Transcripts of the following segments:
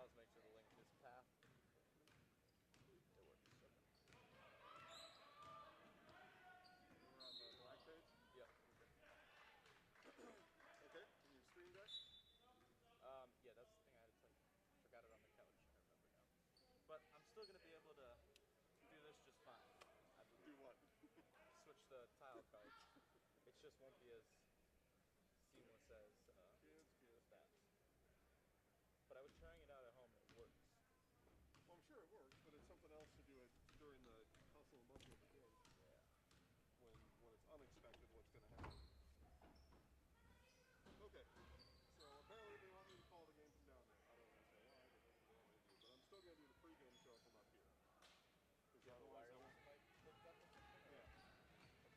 I'll just make sure to link this path. It works. We're on the black page? Yep. Okay, can you stream deck? Yeah, that's the thing I had to tell you. Forgot it on the couch. I remember now. But I'm still going to be able to do this just fine. I Do believe. what? Switch the tile cards. It just won't be as seamless as Kids. stats. But I was trying it out at home and it works. Well, I'm sure it works, but it's something else to do it during the hustle and bustle of the game. Yeah. When it's unexpected what's going to happen. Okay, so apparently they want me to call the game from down there. I don't understand why, but that's what they want me to do. But I'm still going to do the pregame show from up here. Do you have a wireless mic hooked up or something? Yeah. Okay.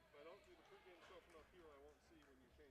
If I don't do the pregame show from up here, I won't see when you change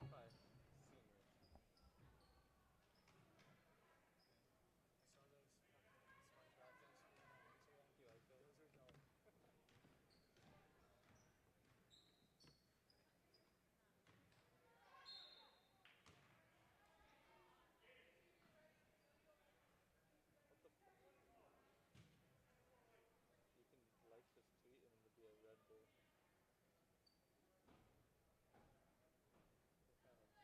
probably seniors. I saw those fucking SpongeBob things from like Instagram. You like those? Those are dope. What the fuck? You can like this tweet and it'll be a Red Bull. What kind of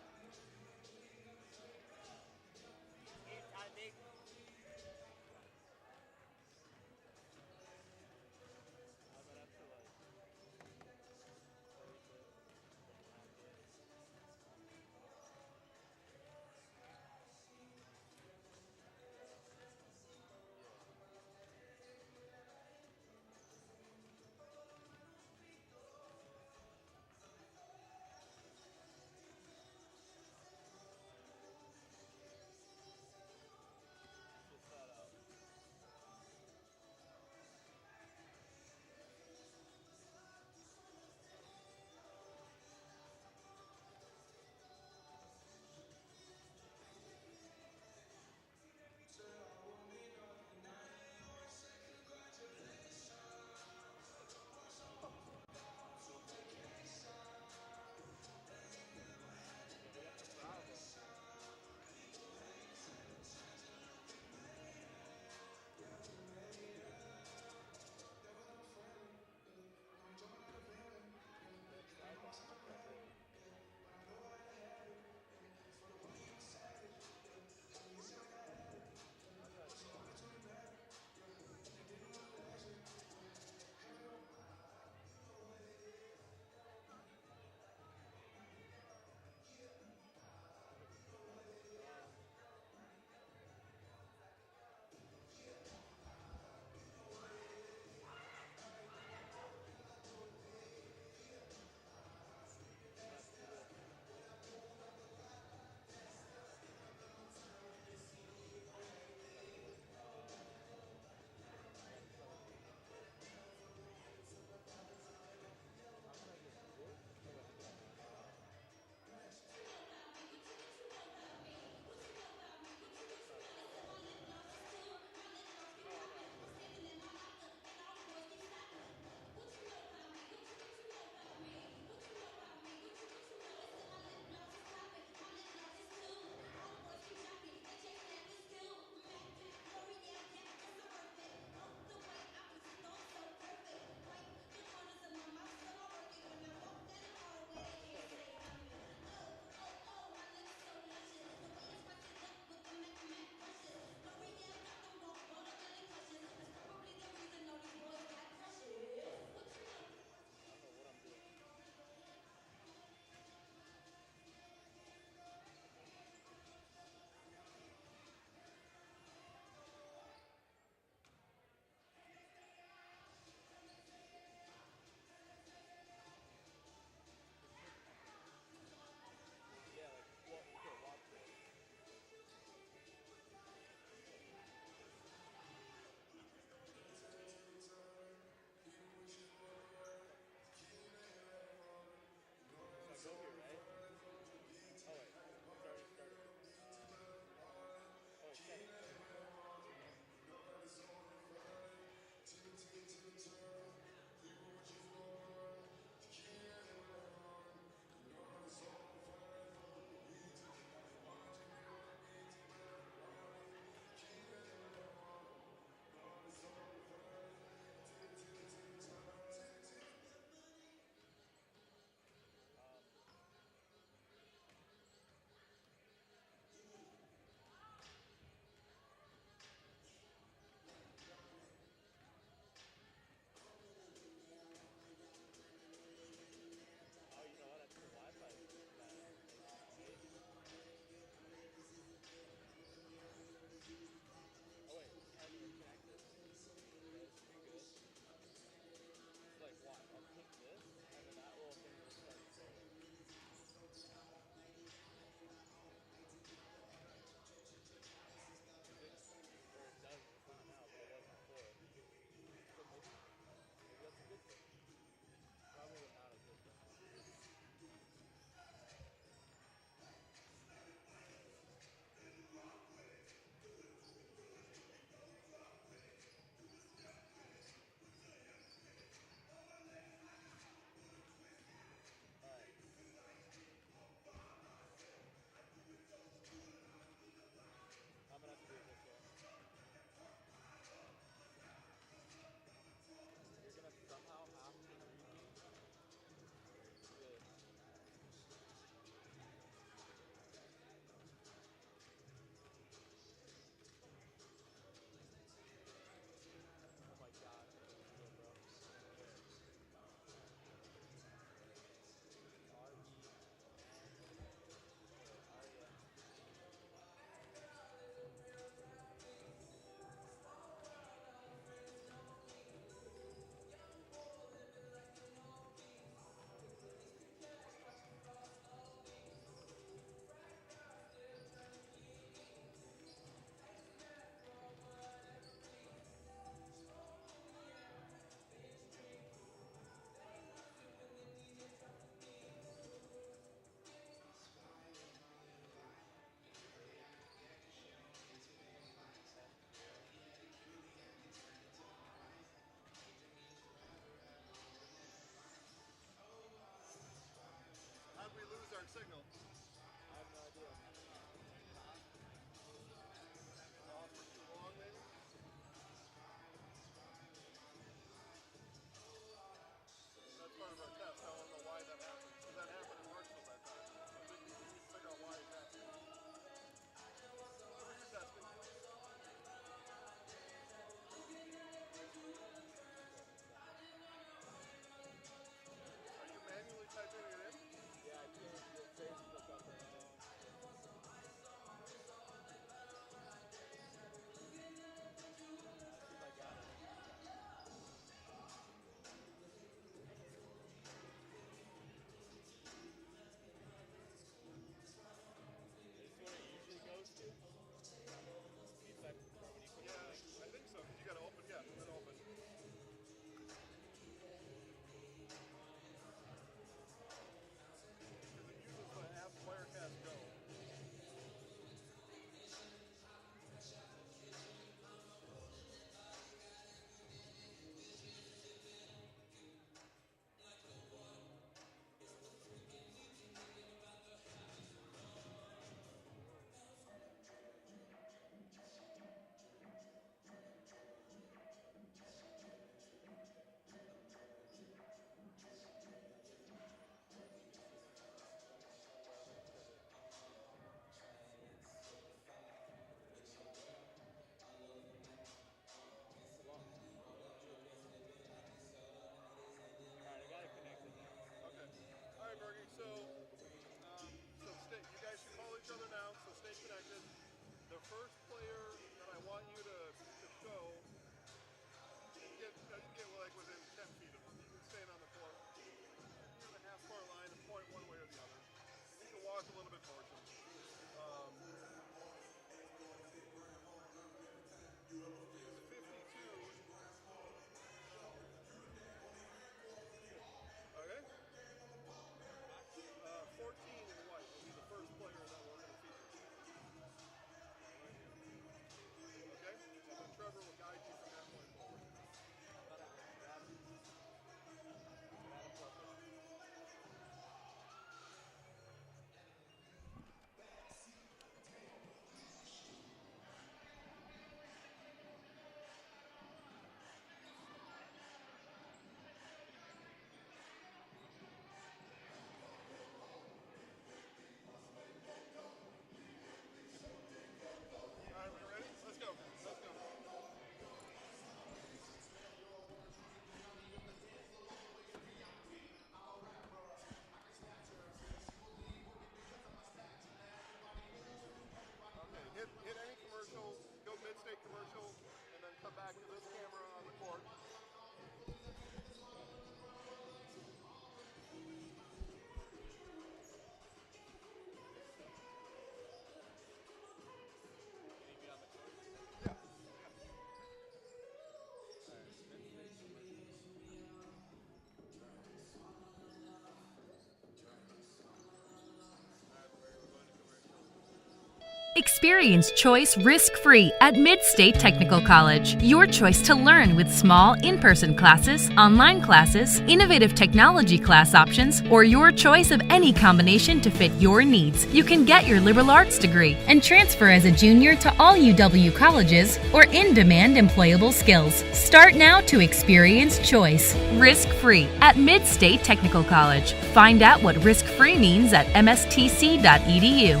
Experience choice risk-free at Mid-State Technical College. Your choice to learn with small in-person classes, online classes, innovative technology class options, or your choice of any combination to fit your needs. You can get your liberal arts degree and transfer as a junior to all UW colleges or in-demand employable skills. Start now to experience choice risk-free at Mid-State Technical College. Find out what risk-free means at mstc.edu.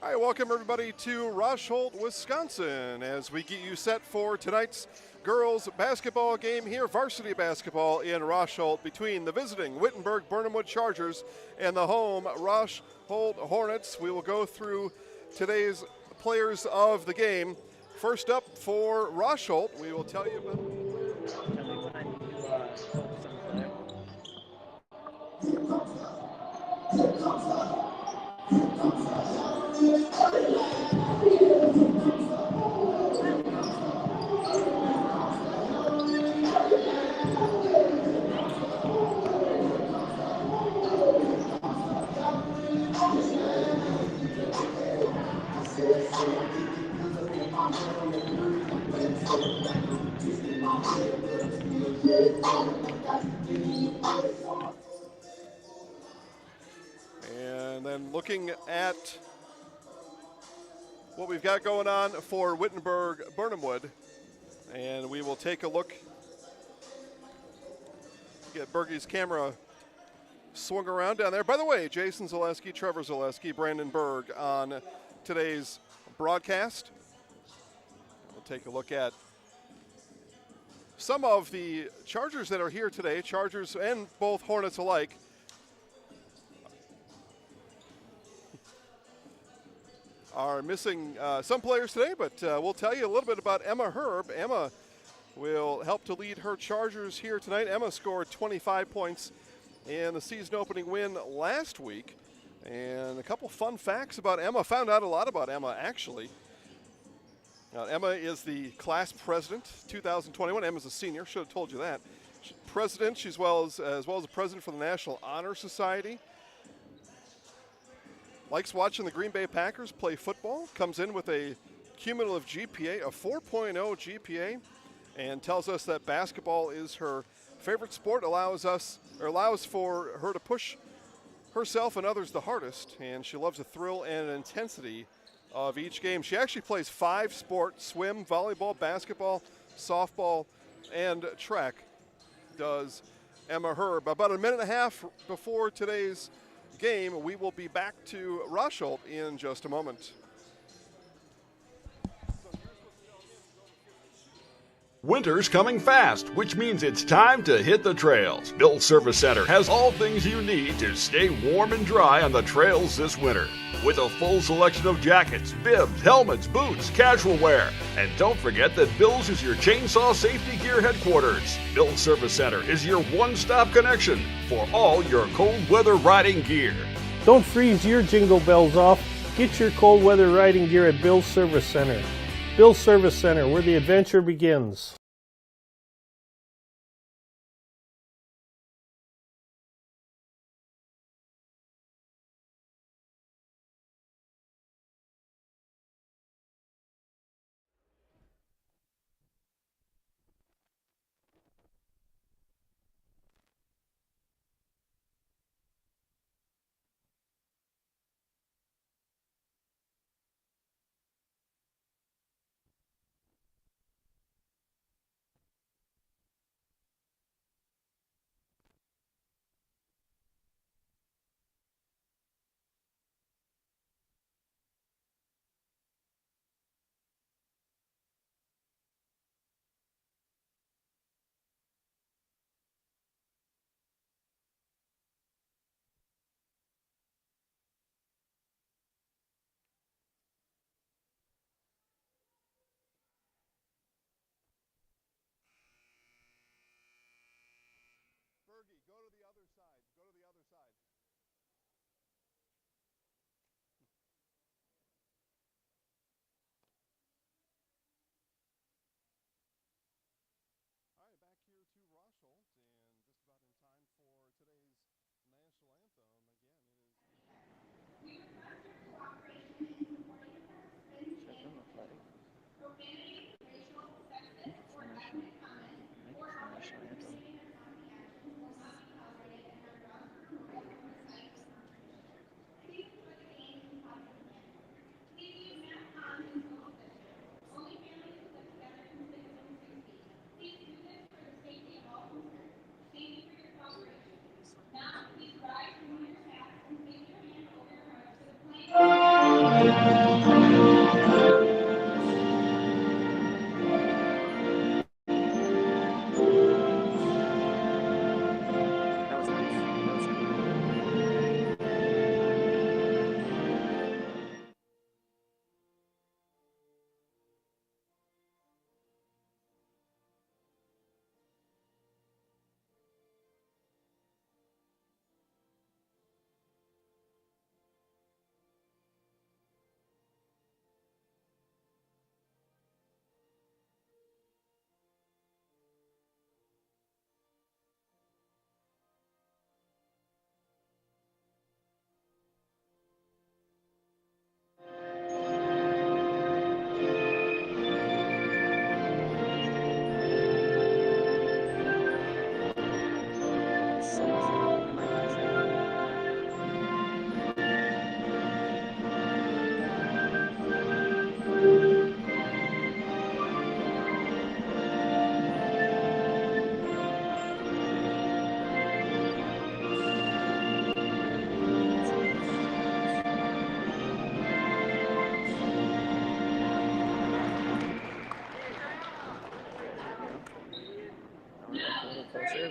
All right, welcome everybody to Rosholt, Wisconsin, as we get you set for tonight's girls basketball game here, varsity basketball in Rosholt between the visiting Wittenberg Birnamwood Chargers and the home Rosholt Hornets. We will go through today's players of the game. First up for Rosholt, we will tell you about. Tell me when I need to focus on the player. And then looking at what we've got going on for Wittenberg Birnamwood, and we will take a look. Get Bergie's camera swung around down there. By the way, Jason Zaleski, Trevor Zaleski, Brandon Berg on today's broadcast. We'll take a look at some of the Chargers that are here today, Chargers and both Hornets alike. Are missing some players today, but we'll tell you a little bit about Emma Herb. Emma will help to lead her Chargers here tonight. Emma scored 25 points in the season opening win last week. And a couple fun facts about Emma. Found out a lot about Emma, actually. Emma is the class president, 2021. Emma's a senior, should have told you that. President, she's as well as a president for the National Honor Society. Likes watching the Green Bay Packers play football. Comes in with a cumulative GPA, a 4.0 GPA, and tells us that basketball is her favorite sport. Allows for her to push herself and others the hardest, and she loves the thrill and intensity of each game. She actually plays 5 sports: swim, volleyball, basketball, softball, and track. Does Emma Herb. About a minute and a half before today's game, we will be back to Rosholt in just a moment. Winter's coming fast, which means it's time to hit the trails. Bill's Service Center has all things you need to stay warm and dry on the trails this winter. With a full selection of jackets, bibs, helmets, boots, casual wear. And don't forget that Bill's is your chainsaw safety gear headquarters. Bill's Service Center is your one-stop connection for all your cold weather riding gear. Don't freeze your jingle bells off. Get your cold weather riding gear at Bill's Service Center. Bill's Service Center, where the adventure begins.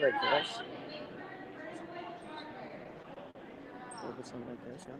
like this. A little bit something like this, yeah.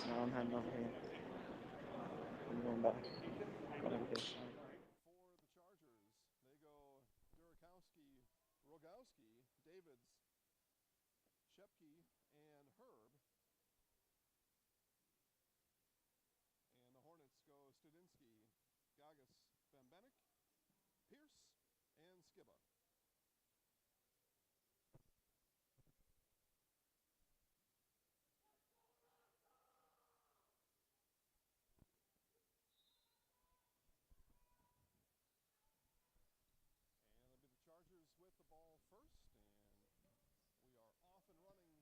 Now I'm heading over here. I'm going back. Going to the baseline. Davids, Shepke, and Herb. And the Hornets go Studinsky, Gagas, Bembenek, Pierce, and Skiba. Chargers with the ball first, and we are off and running here in Rosholt.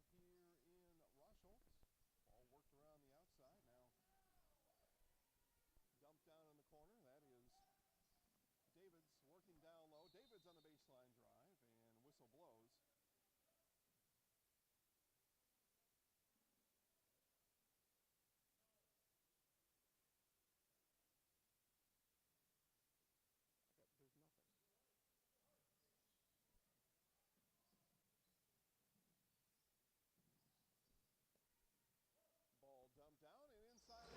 Ball worked around the outside, now dumped down in the corner. That is Davids working down low. Davids on the baseline drive, and whistle blows. Ball dumped down and inside.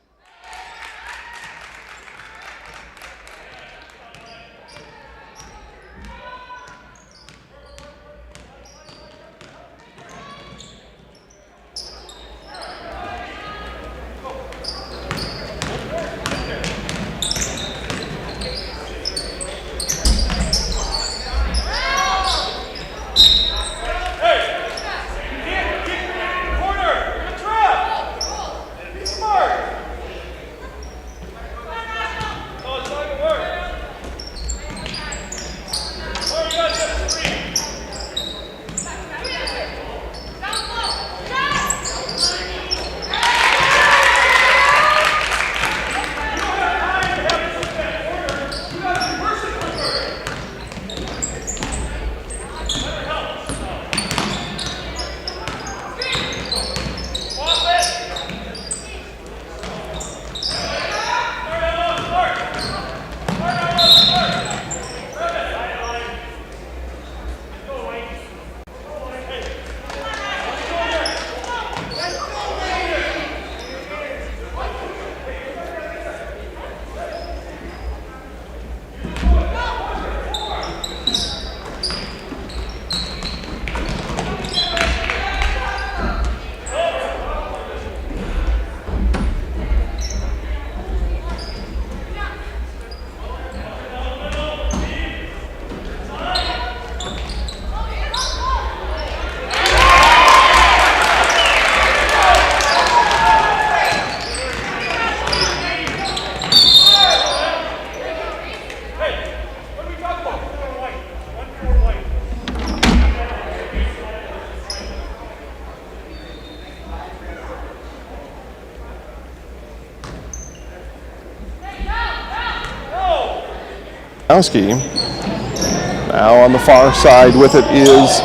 Now on the far side with it is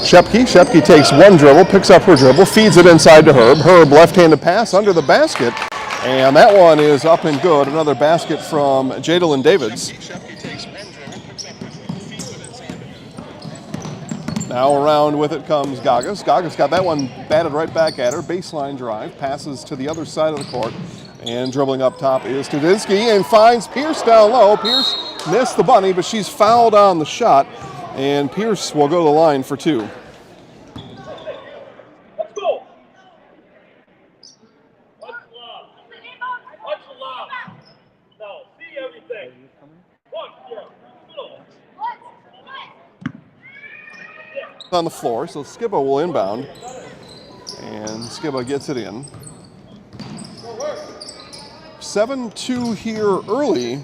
Shepke. Shepke takes one dribble, picks up her dribble, feeds it inside to Herb. Herb left-handed pass under the basket, and that one is up and good. Another basket from Jadalyn Davids. Now around with it comes Gagas. Gagas got that one batted right back at her. Baseline drive, passes to the other side of the court. And dribbling up top is Studinsky and finds Pierce down low. Pierce missed the bunny, but she's fouled on the shot. And Pierce will go to the line for two. Let's go. Watch love. Watch love. No, see everything. Watch, On the floor, so Skiba will inbound. And Skiba gets it in. 7-2 here early.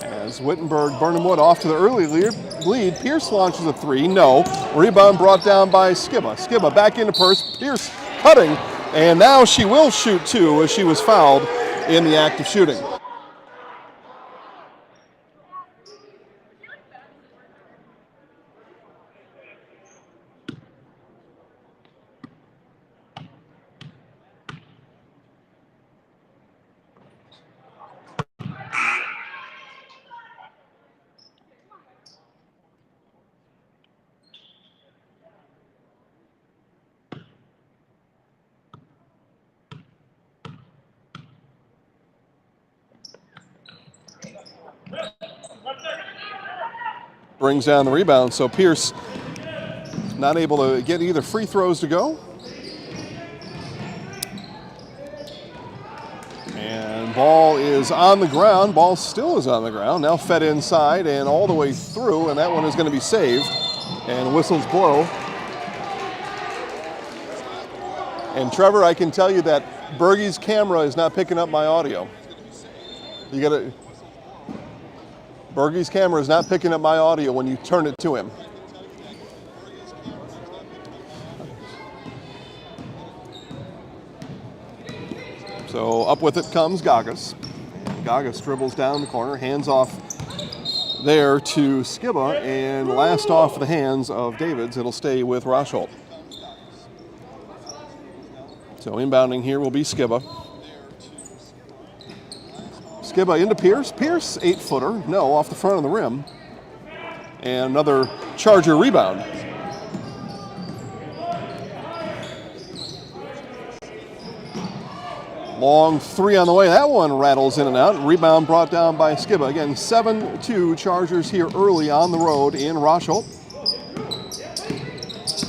As Wittenberg, Birnamwood off to the early lead. Pierce launches a three. No. Rebound brought down by Skiba. Skiba back into Pierce cutting. And now she will shoot two as she was fouled in the act of shooting. Brings down the rebound, so Pierce not able to get either free throws to go. And ball is on the ground. Ball still is on the ground. Now fed inside and all the way through, and that one is going to be saved. And whistles blow. And Trevor, I can tell you that Bergie's camera is not picking up my audio. You got to. Bergie's camera is not picking up my audio when you turn it to him. So up with it comes Gagas. Gagas dribbles down the corner, hands off there to Skiba, and last off the hands of Davids. It'll stay with Rosholt. So inbounding here will be Skiba. Skiba into Pierce. Pierce, 8-footer. No, off the front of the rim. And another Charger rebound. Long three on the way. That one rattles in and out. Rebound brought down by Skiba. Again, 7-2 Chargers here early on the road in Rosholt.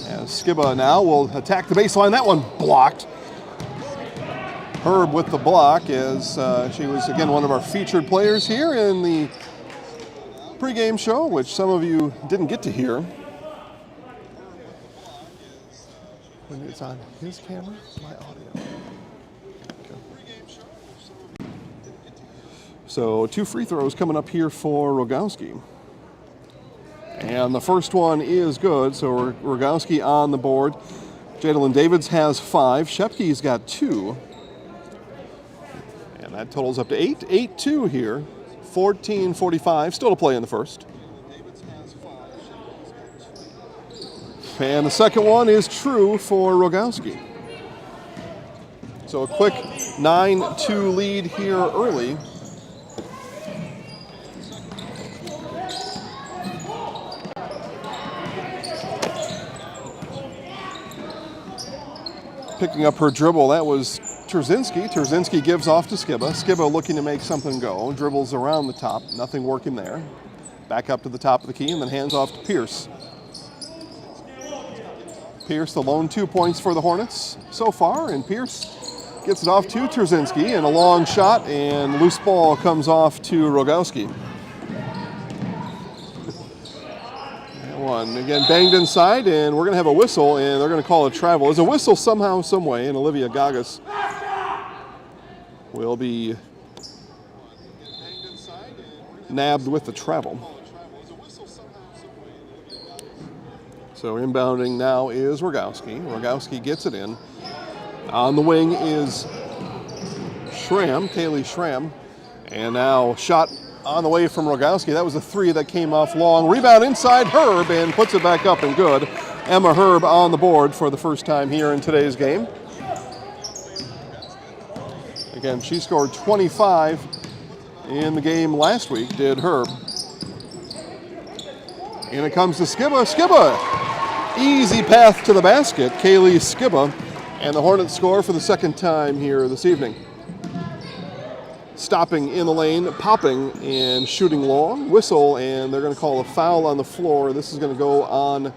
As Skiba now will attack the baseline. That one blocked. Herb with the block as she was, again, one of our featured players here in the pregame show, which some of you didn't get to hear. When it's on his camera, my audio. Okay. So 2 free throws coming up here for Rogowski. And the first one is good, so Rogowski on the board. Jadalyn Davids has 5. Shepke's got 2. And that totals up to 8. 8-2 here. 14-45. Still to play in the first. And the second one is true for Rogowski. So a quick 9-2 lead here early. Picking up her dribble, that was Trzynski. Trzynski gives off to Skiba. Skiba looking to make something go. Dribbles around the top. Nothing working there. Back up to the top of the key and then hands off to Pierce. Pierce, the lone 2 points for the Hornets so far. And Pierce gets it off to Trzynski. And a long shot and loose ball comes off to Rogowski. One again banged inside, and we're going to have a whistle, and they're going to call a travel. There's a whistle somehow, some way, and Olivia Gagas will be nabbed with the travel. So inbounding now is Rogowski. Rogowski gets it in. On the wing is Schramm, Kaylee Schramm, and now shot on the way from Rogowski. That was a 3 that came off long. Rebound inside Herb and puts it back up and good. Emma Herb on the board for the first time here in today's game. Again, she scored 25 in the game last week, did Herb. And it comes to Skiba. Skiba! Easy path to the basket. Kaylee Skiba. And the Hornets score for the second time here this evening. Stopping in the lane, popping and shooting long. Whistle, and they're going to call a foul on the floor. This is going to go on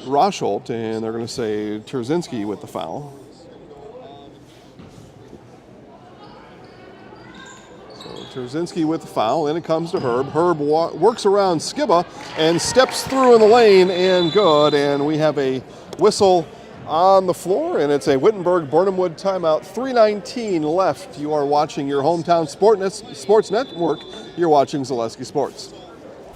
Rosholt, and they're going to say Trzynski with the foul. So Trzynski with the foul, and it comes to Herb. Herb works around Skiba and steps through in the lane, and good. And we have a whistle on the floor, and it's a Wittenberg Birnamwood timeout. 3:19 left. You are watching your hometown sports network. You're watching Zaleski Sports.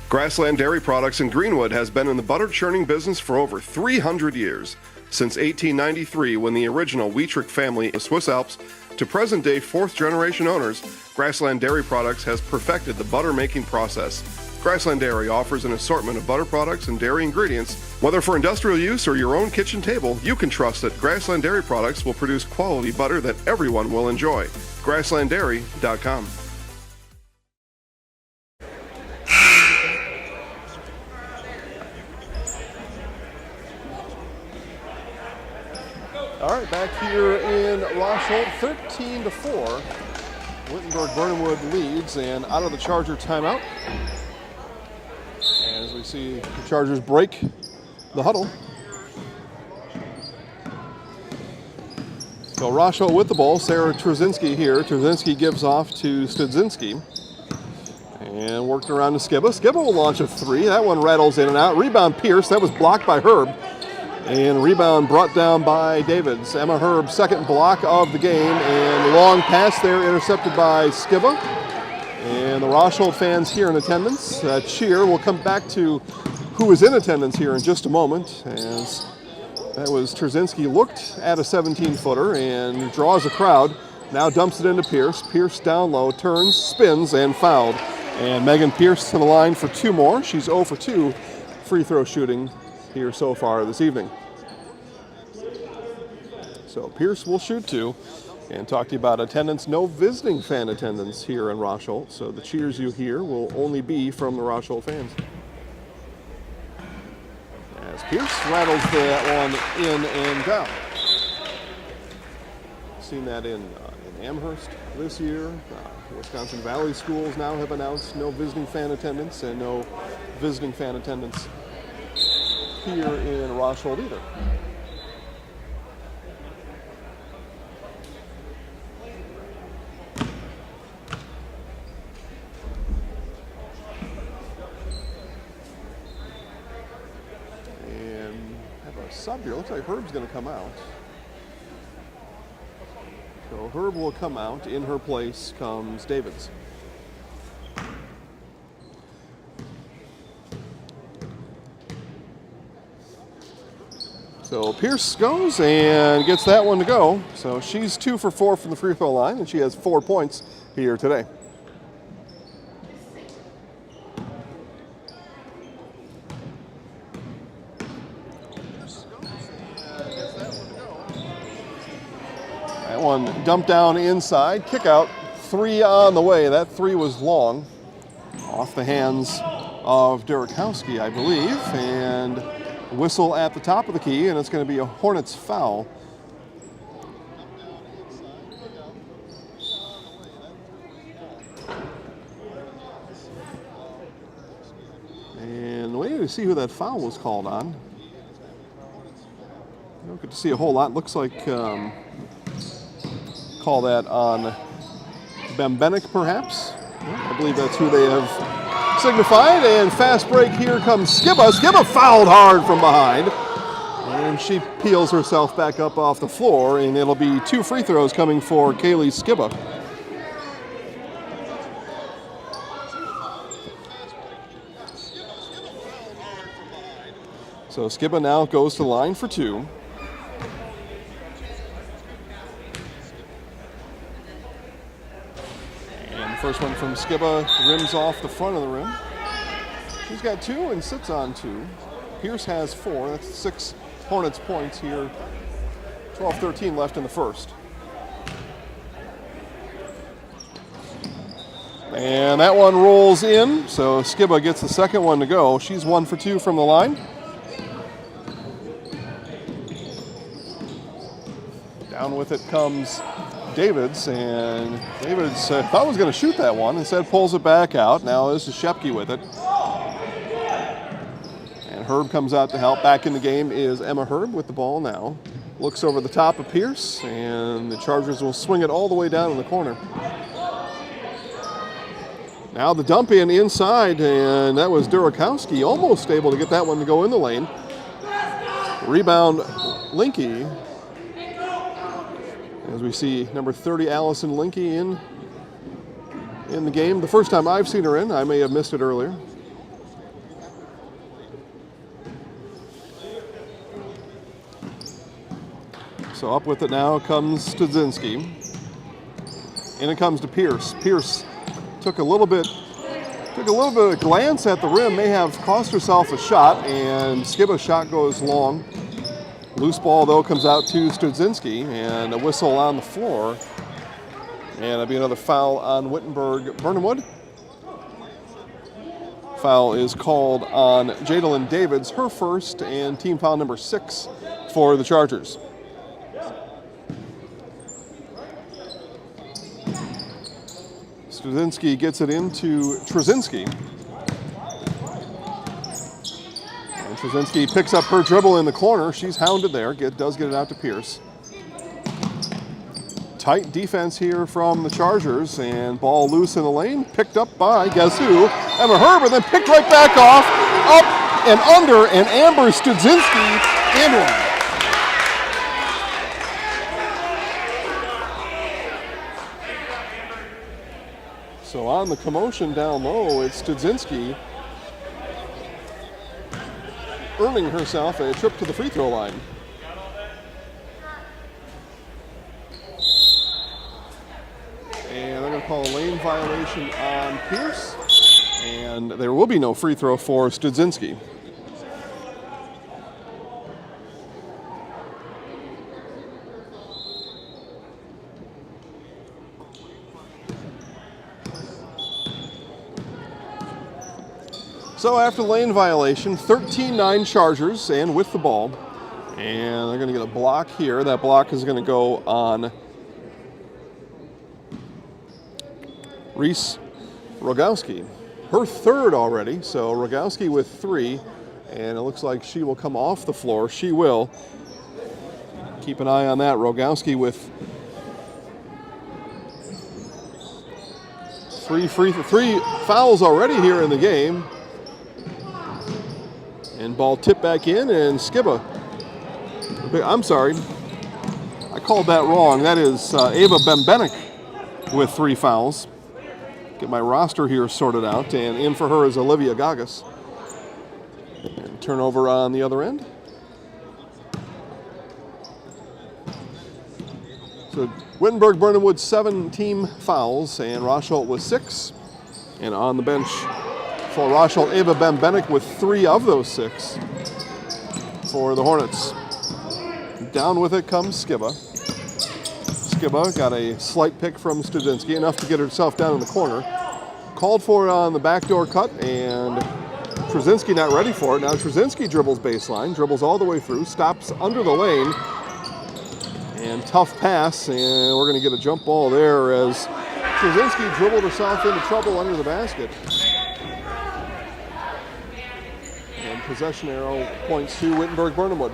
Grassland Dairy Products in Greenwood has been in the butter churning business for over 300 years. Since 1893, when the original Wietrich family of Swiss Alps to present-day fourth-generation owners, Grassland Dairy Products has perfected the butter-making process. Grassland Dairy offers an assortment of butter products and dairy ingredients. Whether for industrial use or your own kitchen table, you can trust that Grassland Dairy Products will produce quality butter that everyone will enjoy. GrasslandDairy.com. All right, back here in Rosholt, 13-4. Wittenberg Birnamwood leads, and out of the Charger timeout. As we see the Chargers break the huddle. So Rosholt with the ball, Sarah Trzynski here. Trzynski gives off to Studzinski. And worked around to Skiba. Skiba will launch a three. That one rattles in and out. Rebound Pierce. That was blocked by Herb. And rebound brought down by Davids. Emma Herb, second block of the game. And long pass there intercepted by Skiba. And the Rosholt fans here in attendance. Cheer. We'll come back to who is in attendance here in just a moment. As that was Trzynski looked at a 17-footer and draws a crowd. Now dumps it into Pierce. Pierce down low, turns, spins, and fouled. And Megan Pierce to the line for two more. She's 0 for 2 free throw shooting here so far this evening. So Pierce will shoot two. And talk to you about attendance. No visiting fan attendance here in Rosholt. So the cheers you hear will only be from the Rosholt fans. As Pierce rattles that one in and down. Seen that in Amherst this year. Wisconsin Valley schools now have announced no visiting fan attendance, and no visiting fan attendance here in Rosholt either. And have a sub here. Looks like Herb's going to come out. So Herb will come out. In her place comes Davids. So Pierce goes and gets that one to go. So she's 2 for 4 from the free throw line, and she has 4 points here today. That one dumped down inside, kick out, 3 on the way. That 3 was long, off the hands of Durakowski, I believe, and whistle at the top of the key, and it's going to be a Hornets foul. And waiting to see who that foul was called on. I don't get to see a whole lot. Looks like call that on Bembenek, perhaps. I believe that's who they have signified. And fast break, here comes Skiba. Skiba fouled hard from behind. And she peels herself back up off the floor, and it'll be 2 free throws coming for Kaylee Skiba. So Skiba now goes to the line for 2. First one from Skiba rims off the front of the rim. She's got 2 and sits on 2. Pierce has 4. That's 6 Hornets points here. 12-13 left in the first. And that one rolls in, so Skiba gets the second one to go. She's 1 for 2 from the line. Down with it comes Davids, and Davids thought was going to shoot that one, instead pulls it back out. Now this is Shepke with it. And Herb comes out to help. Back in the game is Emma Herb with the ball now. Looks over the top of Pierce, and the Chargers will swing it all the way down in the corner. Now the dump in inside, and that was Durakowski, almost able to get that one to go in the lane. Rebound, Linke. As we see number 30, Allison Linke in the game. The first time I've seen her in. I may have missed it earlier. So up with it now comes Studzinski. And it comes to Pierce. Pierce took a little bit of glance at the rim, may have cost herself a shot, and Skiba's shot goes long. Loose ball, though, comes out to Studzinski, and a whistle on the floor. And that'll be another foul on Wittenberg Birnamwood. Foul is called on Jadalyn Davids, her first, and team foul number 6 for the Chargers. Studzinski gets it into Trzynski. And Trzynski picks up her dribble in the corner. She's hounded there, does get it out to Pierce. Tight defense here from the Chargers, and ball loose in the lane, picked up by, guess who? Emma Herb, and then picked right back off, up and under, and Amber Studzinski in. So on the commotion down low, it's Studzinski earning herself a trip to the free throw line. And they're going to call a lane violation on Pierce, and there will be no free throw for Studzinski. So after the lane violation, 13-9 Chargers, and with the ball. And they're going to get a block here. That block is going to go on Reese Rogowski. Her third already, so Rogowski with 3. And it looks like she will come off the floor. She will. Keep an eye on that. Rogowski with 3 fouls already here in the game. And ball tipped back in, and Skiba. I'm sorry, I called that wrong. That is Ava Bembenek with 3 fouls. Get my roster here sorted out, and in for her is Olivia Gagas. And turnover on the other end. So Wittenberg Birnamwood 7 team fouls, and Rosholt with 6. And on the bench for Rosholt, Ava Bembenek with 3 of those 6 for the Hornets. Down with it comes Skiba. Skiba got a slight pick from Studzinski, enough to get herself down in the corner. Called for it on the backdoor cut, and Trzynski not ready for it. Now Trzynski dribbles baseline, dribbles all the way through, stops under the lane, and tough pass, and we're going to get a jump ball there as Trzynski dribbled herself into trouble under the basket. And possession arrow points to Wittenberg Birnamwood.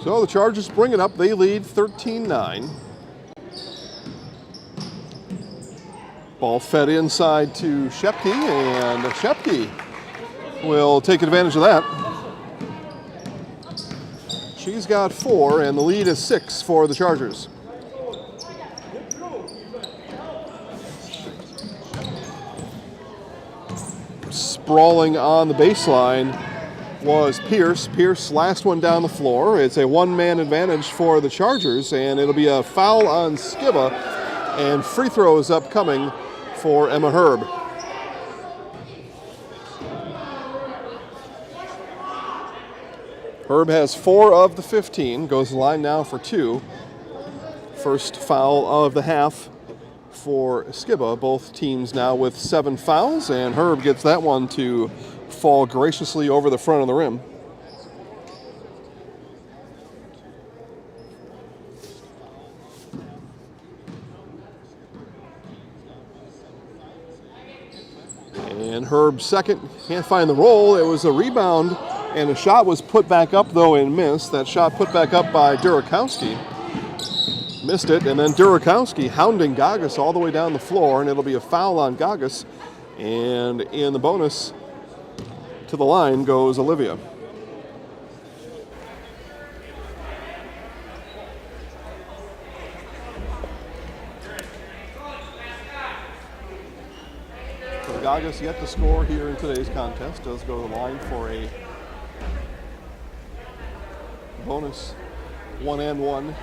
So the Chargers bring it up. They lead 13-9. Ball fed inside to Shepke, and Shepke will take advantage of that. She's got 4, and the lead is 6 for the Chargers. Sprawling on the baseline was Pierce. Pierce, last one down the floor. It's a one-man advantage for the Chargers, and it'll be a foul on Skiba, and free throws upcoming for Emma Herb. Herb has 4 of the 15, goes to the line now for 2. First foul of the half for Skiba. Both teams now with 7 fouls, and Herb gets that one to fall graciously over the front of the rim. And Herb's second, can't find the roll. It was a rebound And a shot was put back up, though, and missed. That shot put back up by Durakowski. Missed it, and then Durakowski hounding Gagas all the way down the floor, and it'll be a foul on Gagas. And in the bonus, to the line goes Olivia. So Gagas yet to score here in today's contest. Does go to the line for a bonus 1-and-1. Not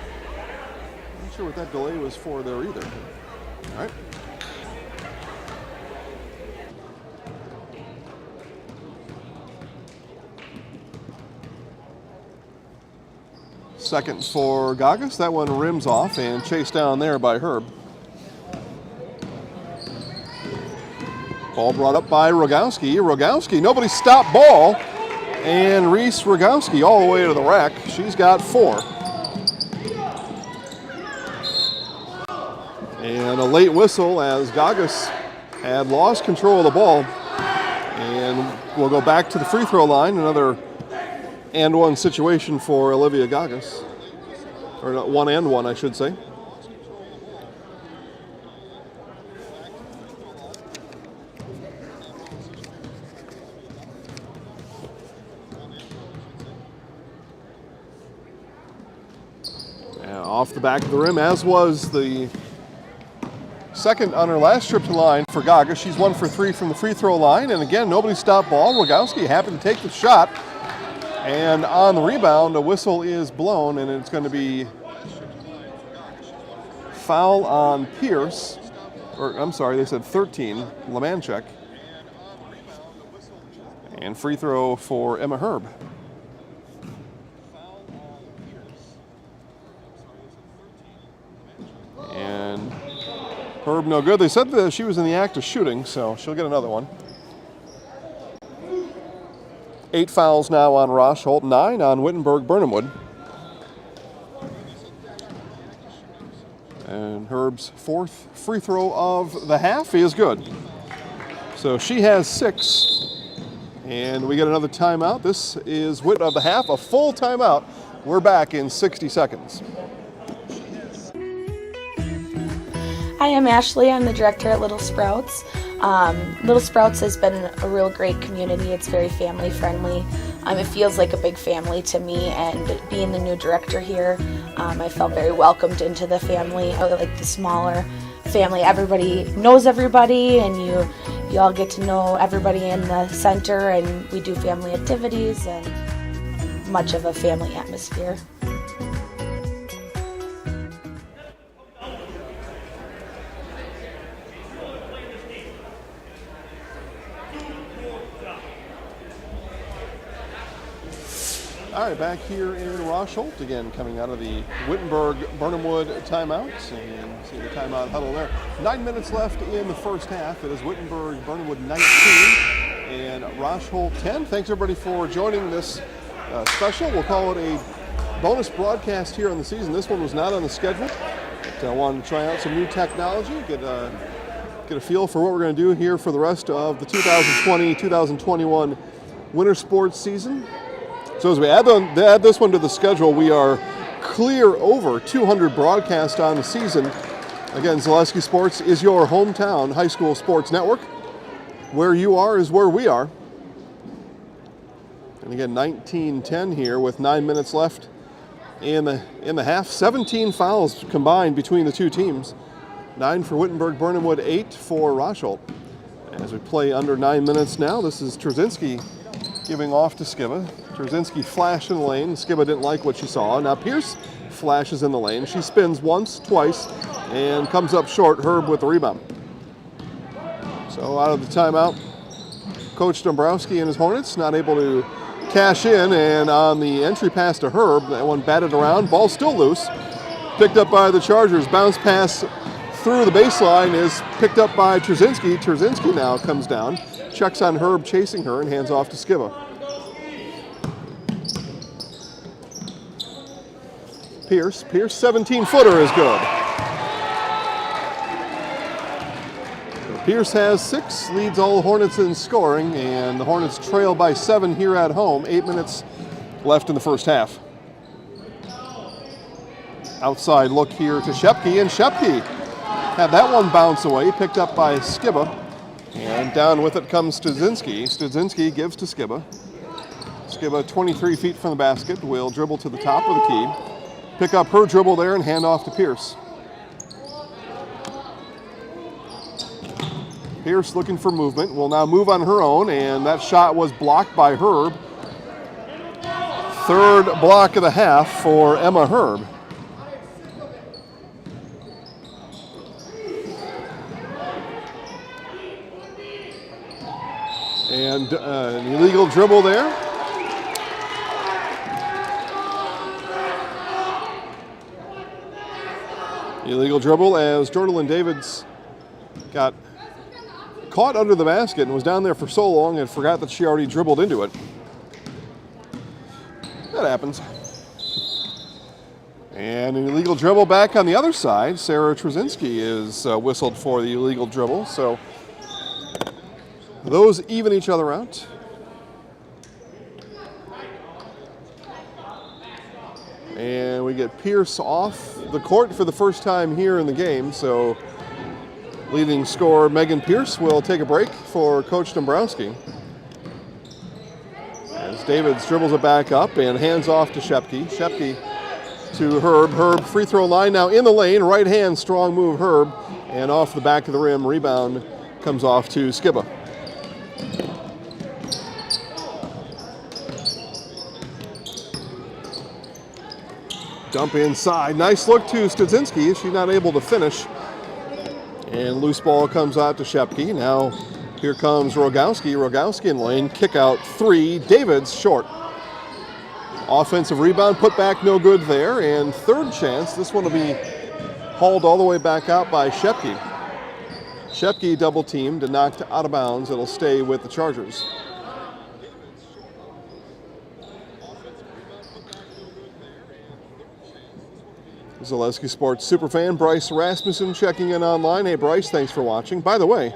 sure what that delay was for there either. All right. Second for Gagas. That one rims off and chased down there by Herb. Ball brought up by Rogowski. Rogowski, nobody stopped ball. And Reese Rogowski all the way to the rack. She's got 4. And a late whistle as Gagas had lost control of the ball. And we'll go back to the free throw line. Another and-one situation for Olivia Gagas. Or not 1-and-1, I should say. Off the back of the rim, as was the second on her last trip to the line for Gagas. She's 1 for 3 from the free throw line. And again, nobody stopped ball. Rogowski happened to take the shot. And on the rebound, a whistle is blown, and it's going to be foul on Pierce. Or, I'm sorry, they said 13, Lemanchek. And free throw for Emma Herb. And Herb no good. They said that she was in the act of shooting, so she'll get another one. 8 fouls now on Rosholt, 9 on Wittenberg Birnamwood. And Herb's 4th free throw of the half is good. So she has 6. And we get another timeout. This is Witt of the half, a full timeout. We're back in 60 seconds. Hi, I'm Ashley. I'm the director at Little Sprouts. Little Sprouts has been a real great community. It's very family friendly. It feels like a big family to me, and being the new director here, I felt very welcomed into the family. I like the smaller family. Everybody knows everybody, and you all get to know everybody in the center, and we do family activities and much of a family atmosphere. All right, back here in Rosholt, again coming out of the Wittenberg Birnamwood timeouts, and see the timeout huddle there. 9 minutes left in the first half. It is Wittenberg Birnamwood 19 and Rosholt 10. Thanks everybody for joining this special. We'll call it a bonus broadcast here on the season. This one was not on the schedule, but I wanted to try out some new technology, get a feel for what we're going to do here for the rest of the 2020-2021 winter sports season. So as we add this one to the schedule, we are clear over 200 broadcasts on the season. Again, Zaleski Sports is your hometown high school sports network. Where you are is where we are. And again, 19-10 here with 9 minutes left in the half. 17 fouls combined between the two teams. 9 for Wittenberg Birnamwood, 8 for Rosholt. As we play under 9 minutes now, this is Trzynski giving off to Skiba. Trzynski flashed in the lane. Skiba didn't like what she saw. Now Pierce flashes in the lane. She spins once, twice, and comes up short. Herb with the rebound. So out of the timeout, Coach Dombrowski and his Hornets not able to cash in, and on the entry pass to Herb, that one batted around. Ball still loose. Picked up by the Chargers. Bounce pass through the baseline is picked up by Trzynski. Trzynski now comes down, checks on Herb chasing her, and hands off to Skiba. Pierce 17-footer is good. So Pierce has 6, leads all Hornets in scoring, and the Hornets trail by 7 here at home. 8 minutes left in the first half. Outside look here to Shepke, and Shepke had that one bounce away, picked up by Skiba. And down with it comes Studzinski. Studzinski gives to Skiba. Skiba, 23 feet from the basket, will dribble to the top of the key. Pick up her dribble there and hand off to Pierce. Pierce looking for movement, will now move on her own, and that shot was blocked by Herb. Third block of the half for Emma Herb. And an illegal dribble there. Illegal dribble as Jordan Davids got caught under the basket and was down there for so long and forgot that she already dribbled into it. That happens. And an illegal dribble back on the other side. Sarah Trzynski is whistled for the illegal dribble, so those even each other out. And we get Pierce off the court for the first time here in the game, so leading scorer Megan Pierce will take a break for Coach Dombrowski. As Davids dribbles it back up and hands off to Shepke. Shepke to Herb. Herb free throw line now in the lane. Right hand, strong move Herb. And off the back of the rim, rebound comes off to Skiba. Dump inside. Nice look to Studzinski. She's not able to finish. And loose ball comes out to Shepke. Now here comes Rogowski. Rogowski in lane. Kick out 3. Davids short. Offensive rebound. Put back no good there. And third chance. This one will be hauled all the way back out by Shepke. Shepke double teamed and knocked out of bounds. It'll stay with the Chargers. Zaleski Sports superfan Bryce Rasmussen checking in online. Hey Bryce, thanks for watching. By the way,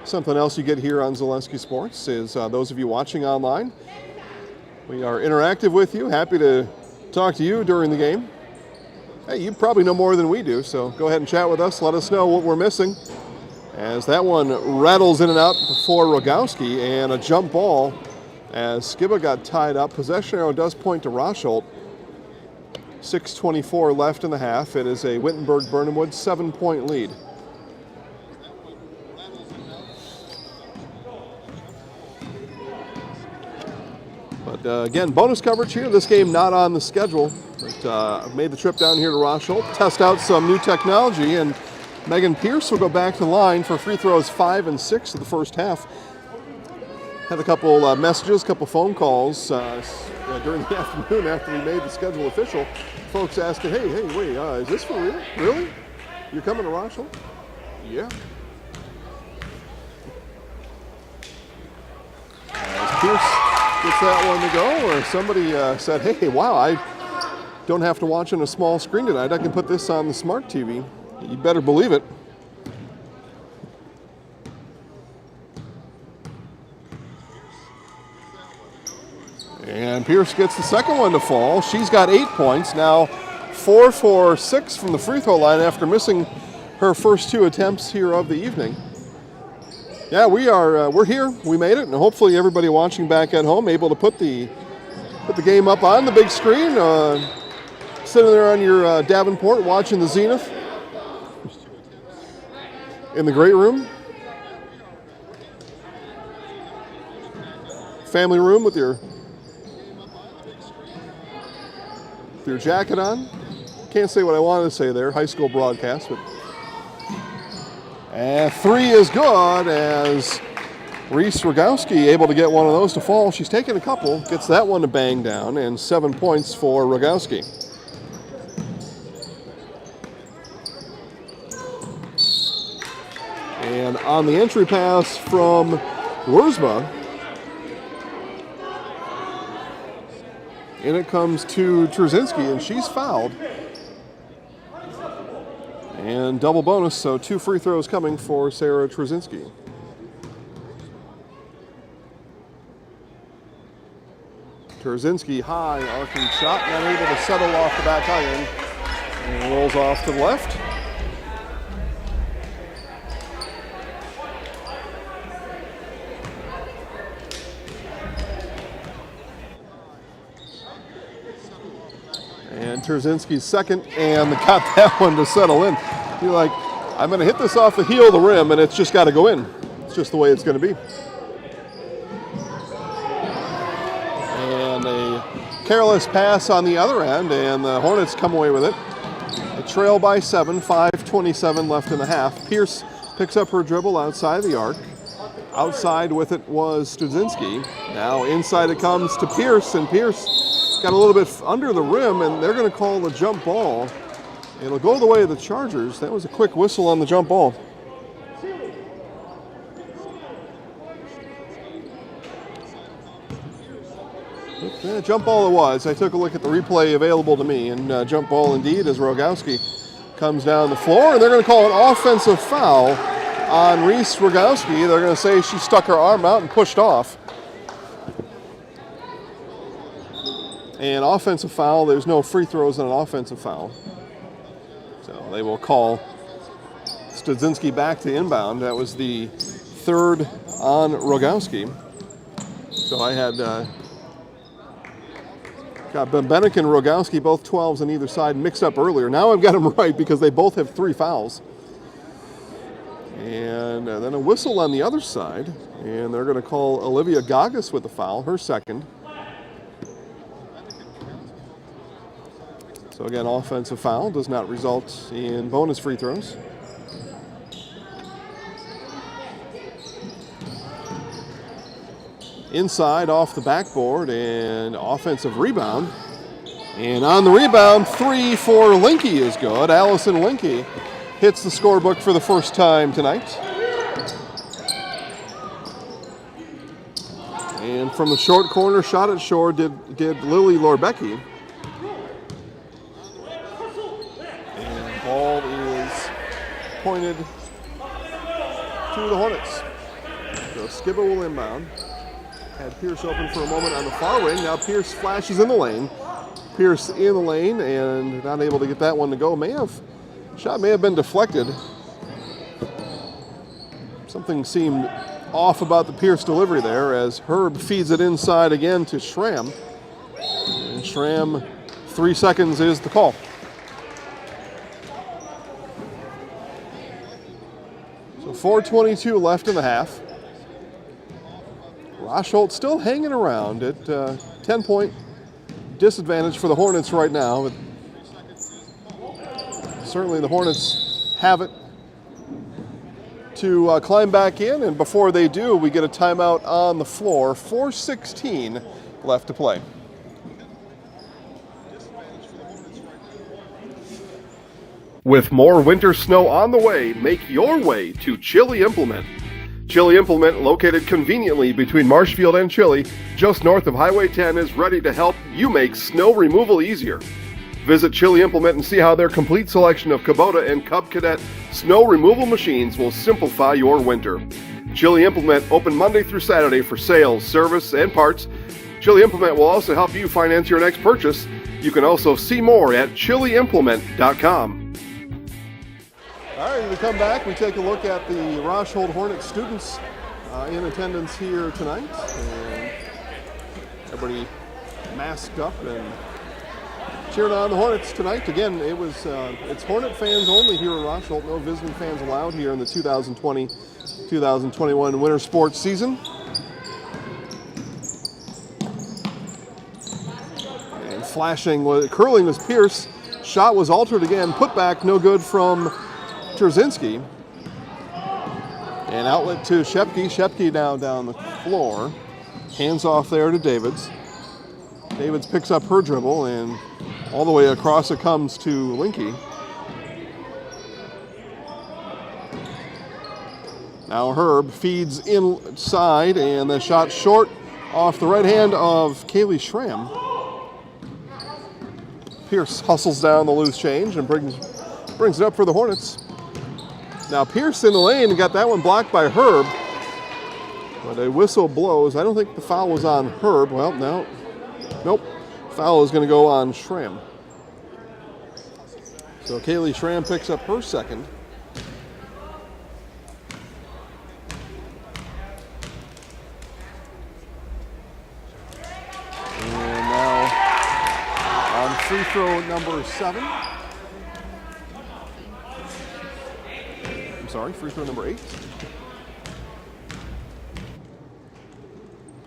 something else you get here on Zaleski Sports is those of you watching online, we are interactive with you. Happy to talk to you during the game. Hey, you probably know more than we do, so go ahead and chat with us. Let us know what we're missing. As that one rattles in and out before Rogowski, and a jump ball as Skiba got tied up. Possession arrow does point to Rosholt. 6:24 left in the half. It is a Wittenberg Birnamwood 7-point lead. But again, bonus coverage here. This game not on the schedule. But I've made the trip down here to Rosholt, test out some new technology, and Megan Pierce will go back to the line for free throws 5 and 6 of the first half. Had a couple messages, a couple phone calls during the afternoon after we made the schedule official. Folks asking, hey, wait, is this for real? Really? You're coming to Rosholt? Yeah. As Pierce gets that one to go, or somebody said, hey, wow, I don't have to watch on a small screen tonight. I can put this on the smart TV. You better believe it. And Pierce gets the second one to fall. She's got 8 points. Now 4 for 6 from the free throw line after missing her first 2 attempts here of the evening. Yeah, we're here. We made it, and hopefully everybody watching back at home able to put the game up on the big screen. Sitting there on your Davenport watching the Zenith in the great room. Family room with your jacket on. Can't say what I wanted to say there, high school broadcast, but and 3 is good as Reese Rogowski able to get one of those to fall. She's taken a couple, gets that one to bang down, and 7 points for Rogowski. And on the entry pass from Wurzba, and it comes to Trzynski, and she's fouled. And double bonus, so 2 free throws coming for Sarah Trzynski. Trzynski, high arcing shot, not able to settle off the back iron, and rolls off to the left. And Trzynski's second, and got that one to settle in. You're like, I'm going to hit this off the heel of the rim, and it's just got to go in. It's just the way it's going to be. And a careless pass on the other end, and the Hornets come away with it. A trail by 7, 5:27 left in the half. Pierce picks up her dribble outside the arc. Outside with it was Trzynski. Now inside it comes to Pierce, and Pierce got a little bit under the rim, and they're going to call the jump ball. It'll go the way of the Chargers. That was a quick whistle on the jump ball. Yeah, jump ball it was. I took a look at the replay available to me, and jump ball indeed as Rogowski comes down the floor, and they're going to call an offensive foul on Reese Rogowski. They're going to say she stuck her arm out and pushed off. And offensive foul, there's no free throws on an offensive foul. So they will call Trzynski back to inbound. That was the third on Rogowski. So I had got Benbenek and Rogowski, both 12s on either side, mixed up earlier. Now I've got them right because they both have 3 fouls. And then a whistle on the other side. And they're going to call Olivia Gagas with the foul, her second. So again, offensive foul does not result in bonus free throws. Inside off the backboard and offensive rebound. And on the rebound, 3 for Linke is good. Allison Linke hits the scorebook for the first time tonight. And from the short corner, shot it short did Lily Lorbecki. And ball is pointed to the Hornets. So Skibba will inbound. Had Pierce open for a moment on the far wing. Now Pierce flashes in the lane. Pierce in the lane and not able to get that one to go. Shot may have been deflected. Something seemed off about the Pierce delivery there as Herb feeds it inside again to Schramm. And Schramm, 3 seconds is the call. So 4:22 left in the half. Rosholt still hanging around at 10-point disadvantage for the Hornets right now. But certainly the Hornets have it to climb back in, and before they do, we get a timeout on the floor. 4:16 left to play. With more winter snow on the way, make your way to Chili Implement. Chili Implement, located conveniently between Marshfield and Chili, just north of Highway 10, is ready to help you make snow removal easier. Visit Chili Implement and see how their complete selection of Kubota and Cub Cadet snow removal machines will simplify your winter. Chili Implement open Monday through Saturday for sales, service, and parts. Chili Implement will also help you finance your next purchase. You can also see more at chiliimplement.com. All right, we come back. We take a look at the Rosholt Hornet students in attendance here tonight. And everybody masked up and cheering on the Hornets tonight. Again, it's Hornet fans only here in Rosholt. No visiting fans allowed here in the 2020-2021 winter sports season. And curling was Pierce. Shot was altered again. Put back, no good from Trzynski. And outlet to Shepke. Shepke now down the floor. Hands off there to Davids. Davids picks up her dribble and all the way across it comes to Linke. Now Herb feeds inside and the shot short off the right hand of Kaylee Schramm. Pierce hustles down the loose change and brings Brings it up for the Hornets. Now Pierce in the lane and got that one blocked by Herb. But a whistle blows. I don't think the foul was on Herb. Well, no. Nope. Foul is going to go on Schramm. So Kaylee Schramm picks up her second. And now on free throw number 7. I'm sorry, free throw number 8.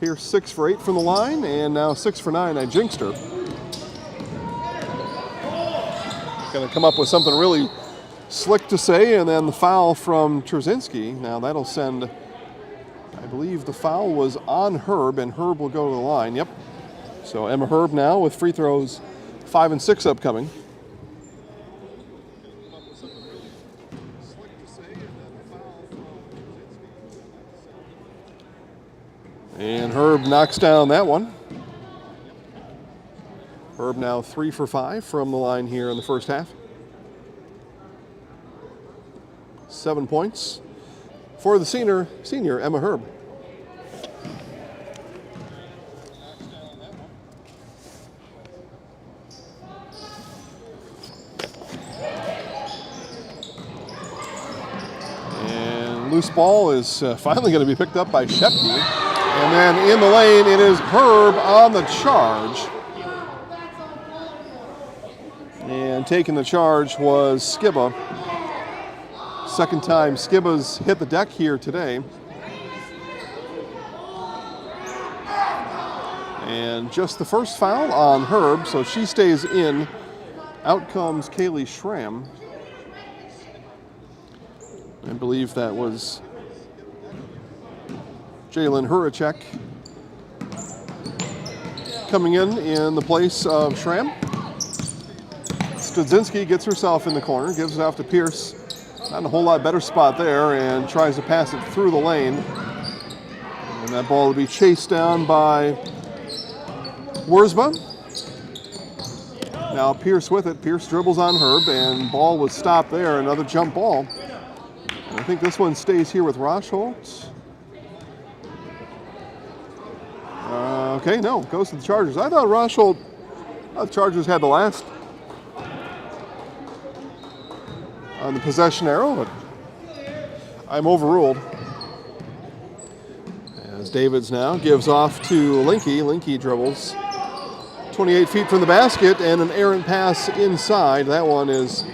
Pierce 6 for 8 from the line, and now 6 for 9. I jinxed her. Going to come up with something really slick to say, and then the foul from Trzynski. Now that'll send, I believe the foul was on Herb, and Herb will go to the line. Yep. So Emma Herb now with free throws 5 and 6 upcoming. And Herb knocks down that one. Herb now 3 for 5 from the line here in the first half. 7 points for the senior Emma Herb. And loose ball is finally going to be picked up by Shepke. And then in the lane, it is Herb on the charge. And taking the charge was Skiba. Second time Skiba's hit the deck here today. And just the first foul on Herb, so she stays in. Out comes Kaylee Schramm. I believe that was Jalen Huracek coming in the place of Schramm. Studzinski gets herself in the corner, gives it off to Pierce. Not in a whole lot better spot there, and tries to pass it through the lane. And that ball will be chased down by Wurzba. Now Pierce with it. Pierce dribbles on Herb, and ball was stopped there. Another jump ball. And I think this one stays here with Rosholt. Okay, no, goes to the Chargers. I thought the Chargers had the last on the possession arrow, but I'm overruled. As Davids now gives off to Linke. Linke dribbles 28 feet from the basket, and an errant pass inside. That one is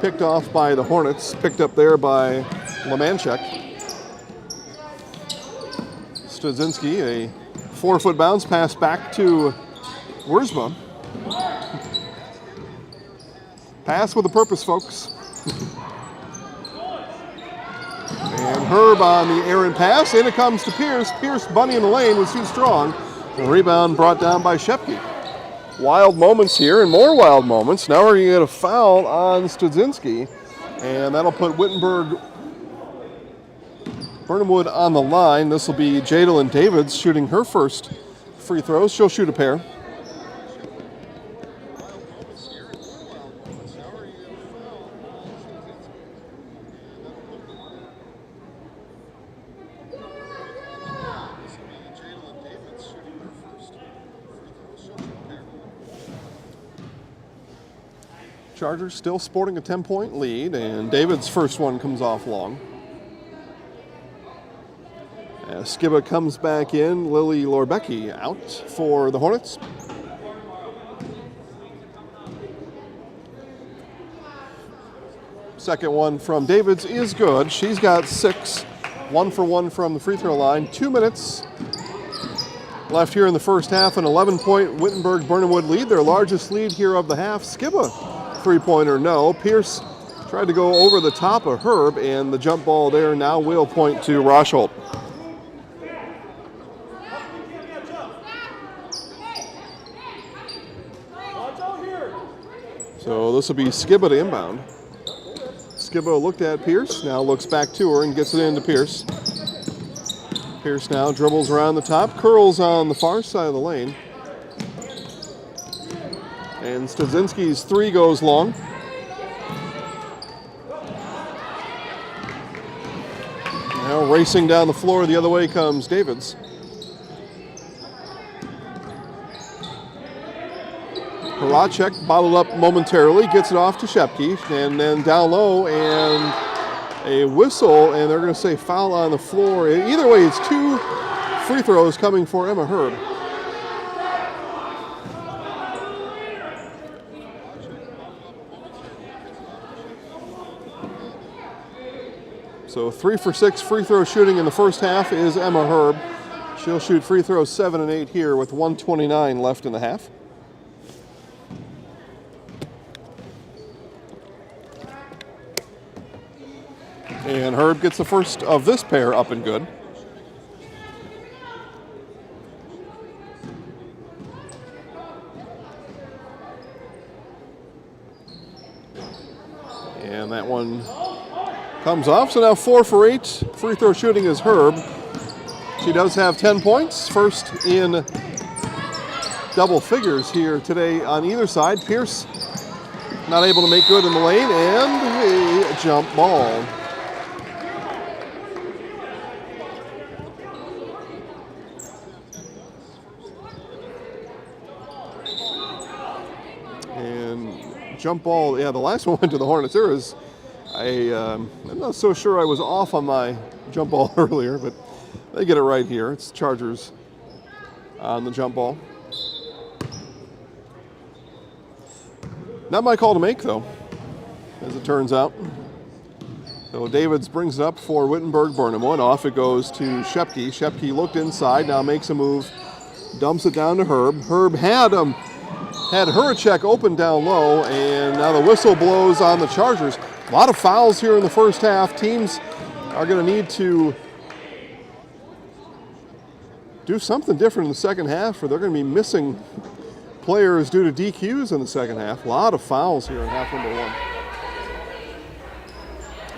picked off by the Hornets, picked up there by Lemanchek. Studzinski, a 4-foot bounce pass back to Wurzba. Pass with a purpose, folks. And Herb on the errant pass. In it comes to Pierce. Pierce, bunny in the lane, was too strong. The rebound brought down by Shepke. Wild moments here, and more wild moments. Now we're going to get a foul on Studzinski. And that'll put Birnamwood on the line. This will be Jadalyn Davids shooting her first free throws. She'll shoot a pair. Chargers still sporting a 10-point lead, and David's first one comes off long. As Skiba comes back in, Lily Lorbecki out for the Hornets. Second one from Davids is good. She's got 6, 1 for 1 from the free throw line. 2 minutes left here in the first half, an 11-point Wittenberg Birnamwood lead, their largest lead here of the half. Skiba, three-pointer, no. Pierce tried to go over the top of Herb, and the jump ball there now will point to Rosholt. So this will be Skiba to inbound. Skiba looked at Pierce, now looks back to her and gets it into Pierce. Pierce now dribbles around the top, curls on the far side of the lane. And Studzinski's three goes long. Now racing down the floor the other way comes Davids. Horacek bottled up momentarily, gets it off to Shepke, and then down low, and a whistle, and they're going to say foul on the floor. Either way, it's 2 free throws coming for Emma Herb. So 3 for 6 free throw shooting in the first half is Emma Herb. She'll shoot free throws 7 and 8 here with 1:29 left in the half. And Herb gets the first of this pair up and good. And that one comes off. So now 4 for 8. Free throw shooting is Herb. She does have 10 points. First in double figures here today on either side. Pierce not able to make good in the lane, and a jump ball. Jump ball, yeah, the last one went to the Hornets. I'm not so sure I was off on my jump ball earlier, but they get it right here. It's Chargers on the jump ball. Not my call to make, though, as it turns out. So Davids brings it up for Wittenberg Birnamwood. Off it goes to Shepke. Shepke looked inside, now makes a move, dumps it down to Herb. Herb had Horacek open down low, and now the whistle blows on the Chargers. A lot of fouls here in the first half. Teams are going to need to do something different in the second half, or they're going to be missing players due to DQs in the second half. A lot of fouls here in half number 1.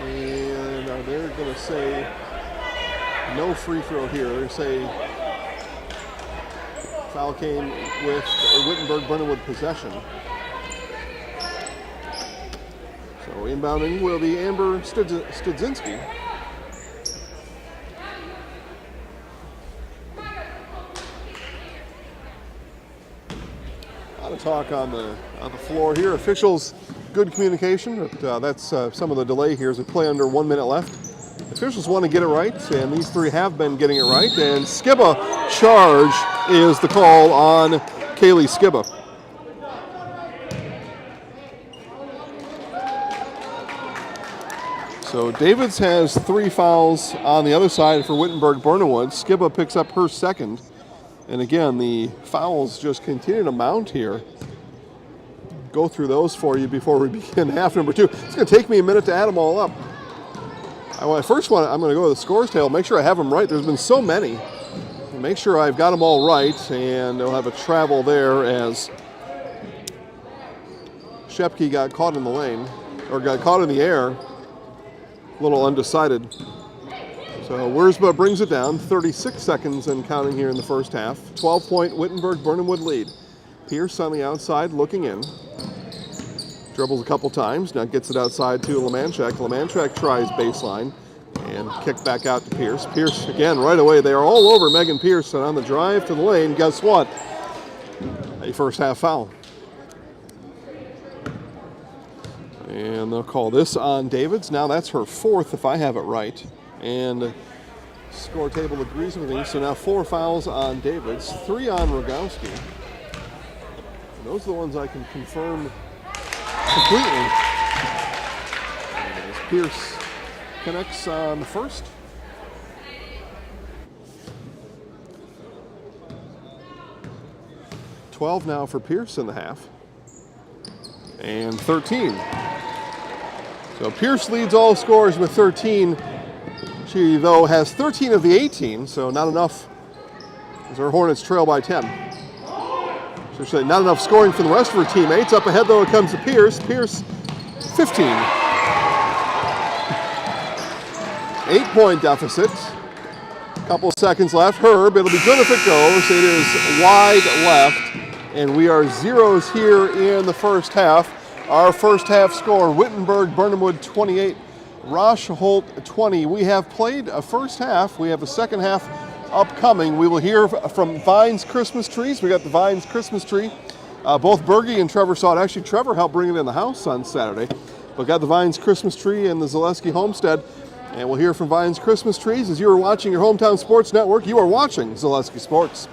And they're going to say no free throw here. They're going to say foul came with a Wittenberg Birnamwood possession. So inbounding will be Amber Studzinski. A lot of talk on the floor here. Officials, good communication, but that's some of the delay here as we play under 1 minute left. Officials want to get it right, and these 3 have been getting it right. And Skibba charge is the call on Kaylee Skibba. So Davids has 3 fouls on the other side for Wittenberg Birnamwood. Skibba picks up her second. And again, the fouls just continue to mount here. Go through those for you before we begin half number 2. It's going to take me a minute to add them all up. I'm going to go to the scores table, make sure I have them right. There's been so many. Make sure I've got them all right, and they'll have a travel there as Shepke got caught in the lane, or got caught in the air. A little undecided. So Wiersma brings it down, 36 seconds and counting here in the first half. 12-point Wittenberg Birnamwood lead. Pierce on the outside looking in. Dribbles a couple times, now gets it outside to Lemanchek. Lemanchek tries baseline and kick back out to Pierce. Pierce again right away. They are all over Megan Pierce, and on the drive to the lane, guess what? A first half foul. And they'll call this on Davids. Now that's her 4th if I have it right. And score table agrees with me. So now 4 fouls on Davids, 3 on Rogowski. And those are the ones I can confirm completely. As Pierce connects on the first. $12 now for Pierce in the half. And 13. So Pierce leads all scorers with 13. She, though, has 13 of the 18, so not enough as her Hornets trail by 10. So she's not enough scoring for the rest of her teammates. Up ahead, though, it comes to Pierce. Pierce, 15. 8-point deficit. Couple seconds left. Herb, it'll be good if it goes. It is wide left. And we are zeros here in the first half. Our first half score, Wittenberg Birnamwood 28, Rosholt 20. We have played a first half. We have a second half upcoming. We will hear from Vines Christmas Trees. We got the Vines Christmas tree. Both Bergie and Trevor saw it. Actually, Trevor helped bring it in the house on Saturday. But got the Vines Christmas tree in the Zaleski homestead. And we'll hear from Vines Christmas Trees. As you are watching your hometown sports network, you are watching Zaleski Sports.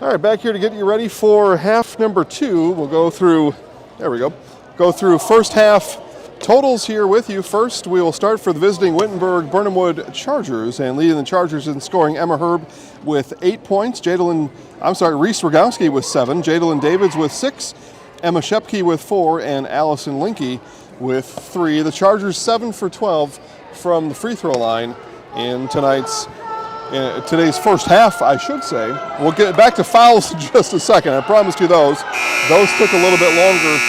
All right, back here to get you ready for half number 2. We'll go through, there we go through first half totals here with you. First, we will start for the visiting Wittenberg Birnamwood Chargers, and leading the Chargers in scoring, Emma Herb with 8 points, Reese Rogowski with 7, Jadalyn Davids with 6, Emma Shepke with 4, and Allison Linke with 3. The Chargers 7 for 12 from the free throw line in today's first half, I should say. We'll get back to fouls in just a second. I promised you those. Those took a little bit longer,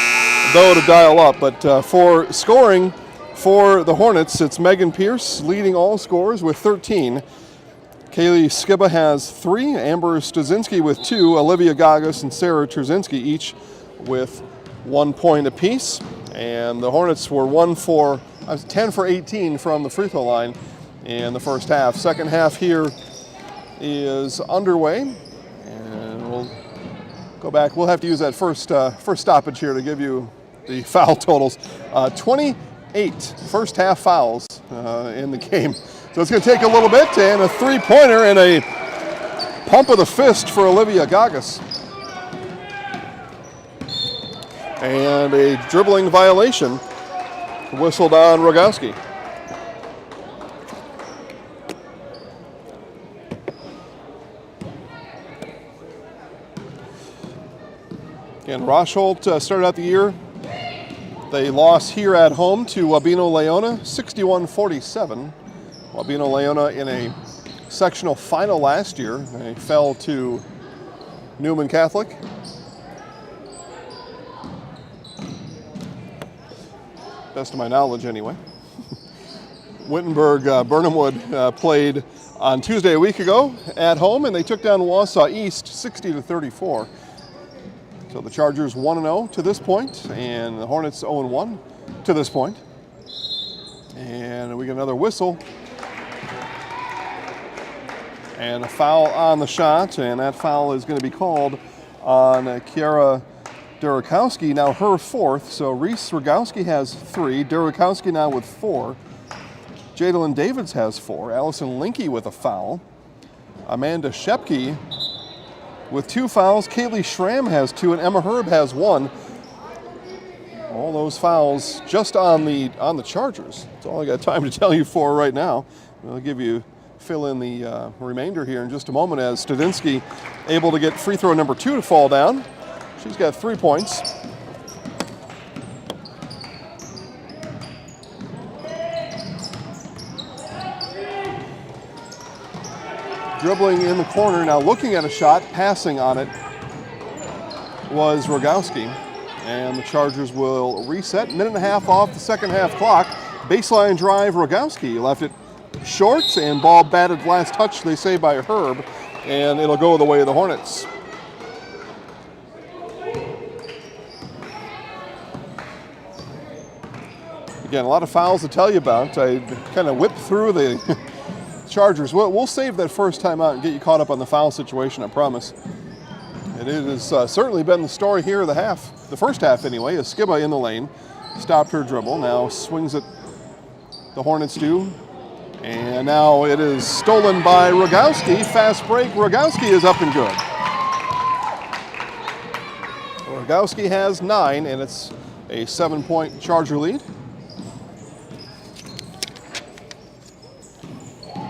though, to dial up. But for scoring for the Hornets, it's Megan Pierce leading all scorers with 13. Kaylee Skiba has 3, Amber Stasinski with 2, Olivia Gagas and Sarah Trzynski each with 1 point apiece. And the Hornets were 10 for 18 from the free throw line in the first half. Second half here is underway, and we'll go back. We'll have to use that first stoppage here to give you the foul totals. 28 first half fouls in the game. So it's going to take a little bit, and a three-pointer and a pump of the fist for Olivia Gagas. And a dribbling violation whistled on Rogowski. Again, Rosholt started out the year. They lost here at home to Wabeno Leona, 61-47. Wabeno Leona in a sectional final last year. They fell to Newman Catholic. Best of my knowledge, anyway. Wittenberg Birnamwood played on Tuesday a week ago at home, and they took down Wausau East 60-34. So the Chargers 1-0 to this point, and the Hornets 0-1 to this point. And we get another whistle. And a foul on the shot, and that foul is going to be called on Kiara Durakowski, now her 4th. So Reese Rogowski has 3, Durakowski now with 4. Jadalyn Davids has 4, Allison Linke with a foul. Amanda Shepke with 2 fouls, Kaylee Schramm has 2, and Emma Herb has 1. All those fouls just on the Chargers. That's all I got time to tell you for right now. I'll fill in the remainder here in just a moment, as Stadinsky able to get free throw number 2 to fall down. She's got 3 points. Dribbling in the corner, now looking at a shot, passing on it was Rogowski. And the Chargers will reset. Minute and a half off the second half clock. Baseline drive, Rogowski left it short, and ball batted last touch, they say, by Herb. And it'll go the way of the Hornets. Again, a lot of fouls to tell you about. I kind of whipped through the Chargers. We'll save that first time out and get you caught up on the foul situation, I promise. And it has certainly been the story here of the first half anyway, as Skiba in the lane stopped her dribble. Now swings it, the Hornets do. And now it is stolen by Rogowski. Fast break, Rogowski is up and good. Rogowski has 9, and it's a 7-point Charger lead.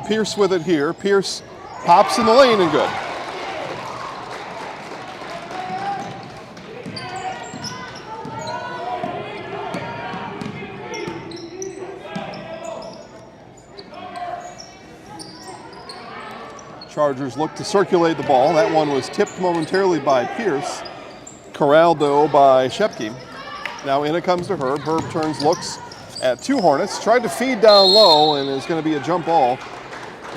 Pierce with it here. Pierce pops in the lane and good. Chargers look to circulate the ball. That one was tipped momentarily by Pierce. Corralled, though, by Shepke. Now in it comes to Herb. Herb turns, looks at 2 Hornets. Tried to feed down low, and it's going to be a jump ball.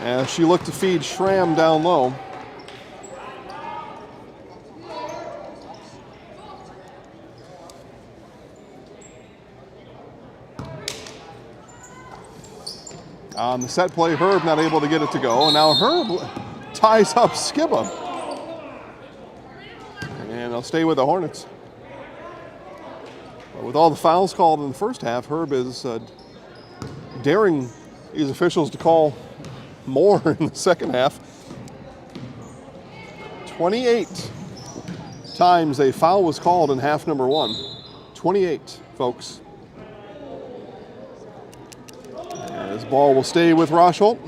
And she looked to feed Schramm down low. On the set play, Herb not able to get it to go, and now Herb ties up Skiba. And they'll stay with the Hornets. But with all the fouls called in the first half, Herb is daring these officials to call more in the second half. 28 times a foul was called in half number 1. 28, folks. As ball will stay with Rosholt.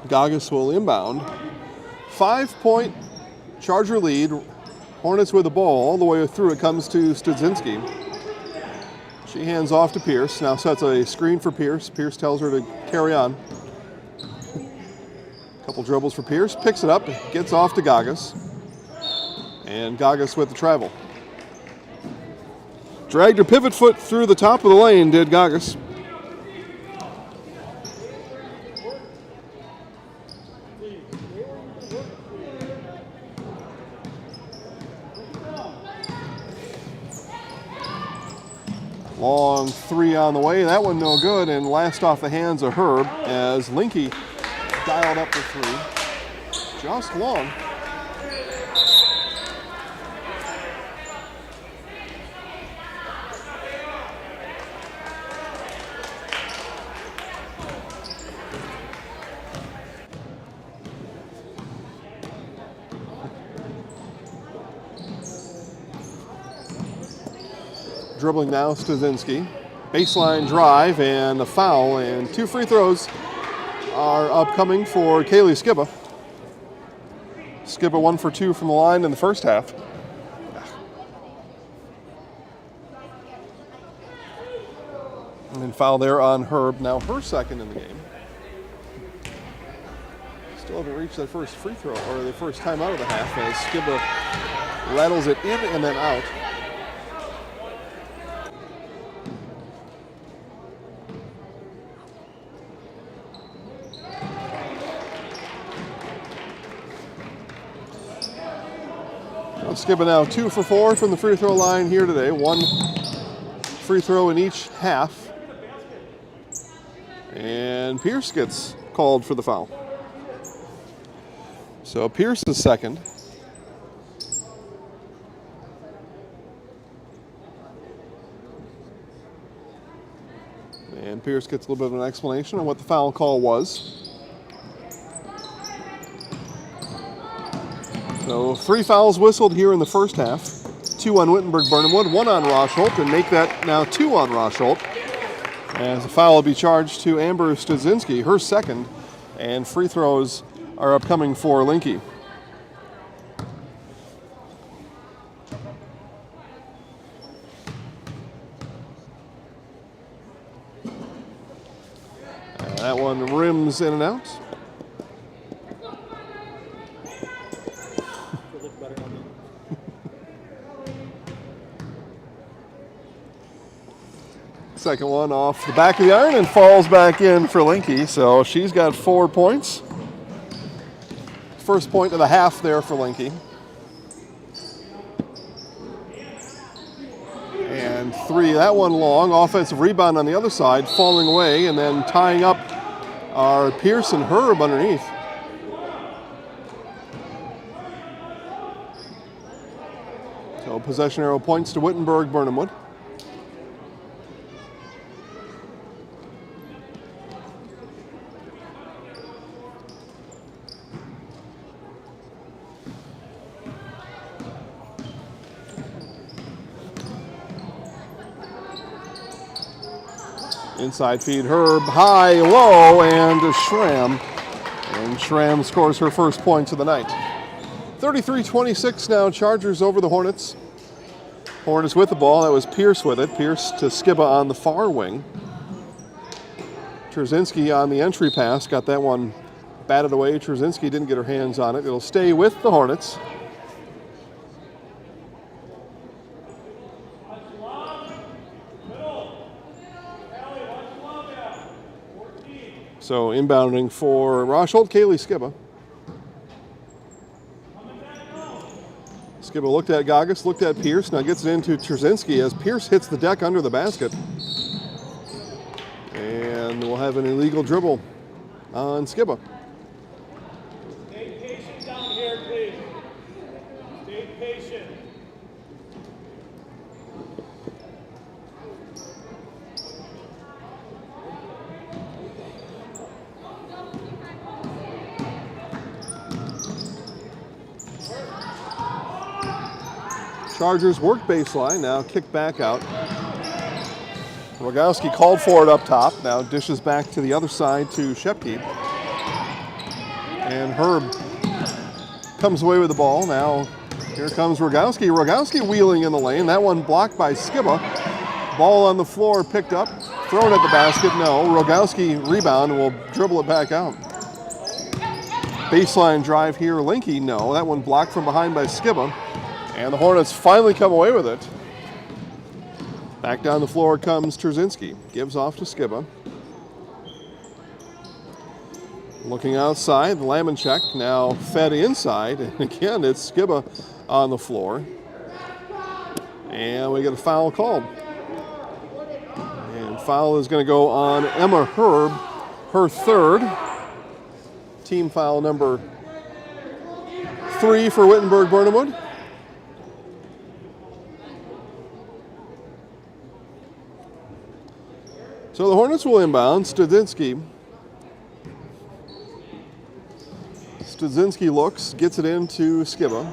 Gagas will inbound. 5-point Charger lead. Hornets with the ball all the way through. It comes to Studzinski. She hands off to Pierce. Now sets a screen for Pierce. Pierce tells her to carry on. Couple dribbles for Pierce. Picks it up. Gets off to Gagas. And Gagas with the travel. Dragged her pivot foot through the top of the lane, did Gagas. Long three on the way. That one no good, and last off the hands of Herb as Linke dialed up the three. Just long. Dribbling now, Studzinski. Baseline drive and a foul, and 2 free throws are upcoming for Kaylee Skiba. Skiba 1 for 2 from the line in the first half. And then foul there on Herb, now her second in the game. Still haven't reached that first free throw, or the first time out of the half, as Skiba rattles it in and then out. Skiba now 2 for 4 from the free throw line here today. 1 free throw in each half. And Pierce gets called for the foul. So Pierce is second. And Pierce gets a little bit of an explanation on what the foul call was. So 3 fouls whistled here in the first half. 2 on Wittenberg Birnamwood, 1 on Rosholt, and make that now 2 on Rosholt. As a foul will be charged to Amber Studzinski, her second, and free throws are upcoming for Linke. That one rims in and out. Second one off the back of the iron and falls back in for Linke, so she's got 4 points. First point of the half there for Linke. And 3, that one long. Offensive rebound on the other side, falling away, and then tying up are Pierce and Herb underneath. So possession arrow points to Wittenberg Birnamwood. Inside feed, Herb, high, low, and a Schramm. And Schramm scores her first points of the night. 33-26 now, Chargers over the Hornets. Hornets with the ball, that was Pierce with it. Pierce to Skiba on the far wing. Trzynski on the entry pass, got that one batted away. Trzynski didn't get her hands on it. It'll stay with the Hornets. So inbounding for Rosholt, Kaylee Skiba. Skiba looked at Gagas, looked at Pierce, now gets it into Trzynski as Pierce hits the deck under the basket. And we'll have an illegal dribble on Skiba. Stay patient down here, please. Stay patient. Chargers work baseline, now kick back out. Rogowski called for it up top, now dishes back to the other side to Shepke. And Herb comes away with the ball. Now here comes Rogowski. Rogowski wheeling in the lane. That one blocked by Skiba. Ball on the floor picked up, thrown at the basket. No, Rogowski rebound and will dribble it back out. Baseline drive here, Linky. No, that one blocked from behind by Skiba. And the Hornets finally come away with it. Back down the floor comes Trzynski. Gives off to Skiba. Looking outside, Lamanchek now fed inside. And again, it's Skiba on the floor. And we get a foul called. And foul is going to go on Emma Herb, her third. Team foul number 3 for Wittenberg Birnamwood. So the Hornets will inbound. Studzinski looks, gets it into Skiba.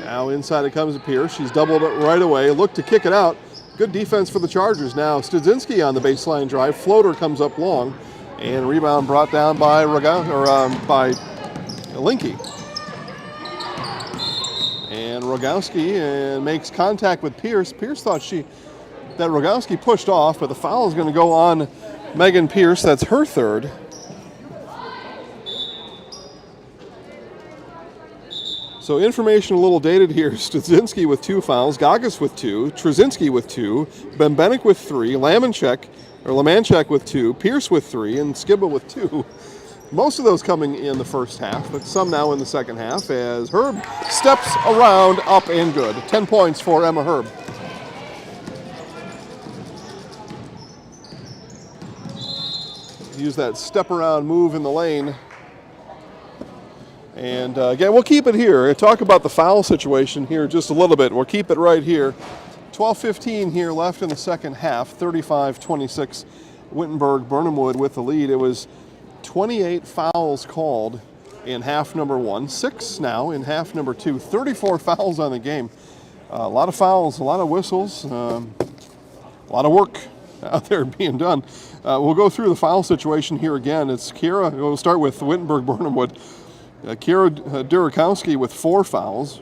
Now inside it comes to Pierce. She's doubled it right away. Looked to kick it out. Good defense for the Chargers. Now Studzinski on the baseline drive. Floater comes up long. And rebound brought down by by Linky. And Rogowski makes contact with Pierce. Pierce thought that Rogowski pushed off, but the foul is going to go on Megan Pierce. That's her third. So information a little dated here. Studzinski with 2 fouls, Gagas with 2, Trzynski with 2, Bembenek with 3, Lamanchek with 2, Pierce with 3, and Skiba with 2. Most of those coming in the first half, but some now in the second half as Herb steps around up and good. 10 points for Emma Herb. Use that step around move in the lane. And again, we'll keep it here. Talk about the foul situation here just a little bit. We'll keep it right here. 12:15 here left in the second half. 35-26 Wittenberg Birnamwood with the lead. It was 28 fouls called in half number 1, 6 now in half number 2, 34 fouls on the game. A lot of fouls, a lot of whistles, a lot of work out there being done. We'll go through the foul situation here again. It's Kira, we'll start with Wittenberg Birnamwood. Kira Durakowski with 4 fouls,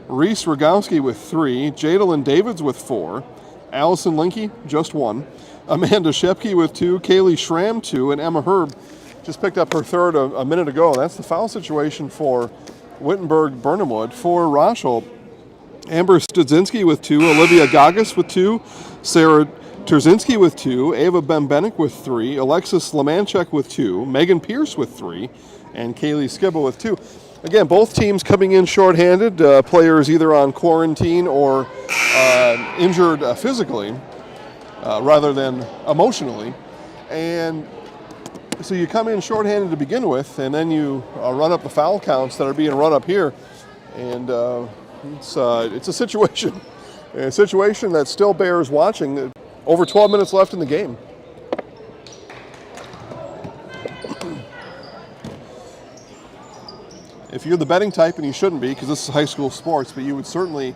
Reese Rogowski with 3, Jadalyn Davids with 4, Allison Linky just 1, Amanda Shepke with 2, Kaylee Schramm 2, and Emma Herb just picked up her third a minute ago. That's the foul situation for Wittenberg Birnamwood. For Rosholt, Amber Studzinski with 2, Olivia Gagas with 2, Sarah Trzynski with 2, Ava Bembenek with 3, Alexis Lamanchek with 2, Megan Pierce with 3, and Kaylee Skiba with 2. Again, both teams coming in shorthanded, players either on quarantine or injured physically rather than emotionally. And so you come in shorthanded to begin with, and then you run up the foul counts that are being run up here. And it's a situation that still bears watching. Over 12 minutes left in the game. If you're the betting type, and you shouldn't be because this is high school sports, but you would certainly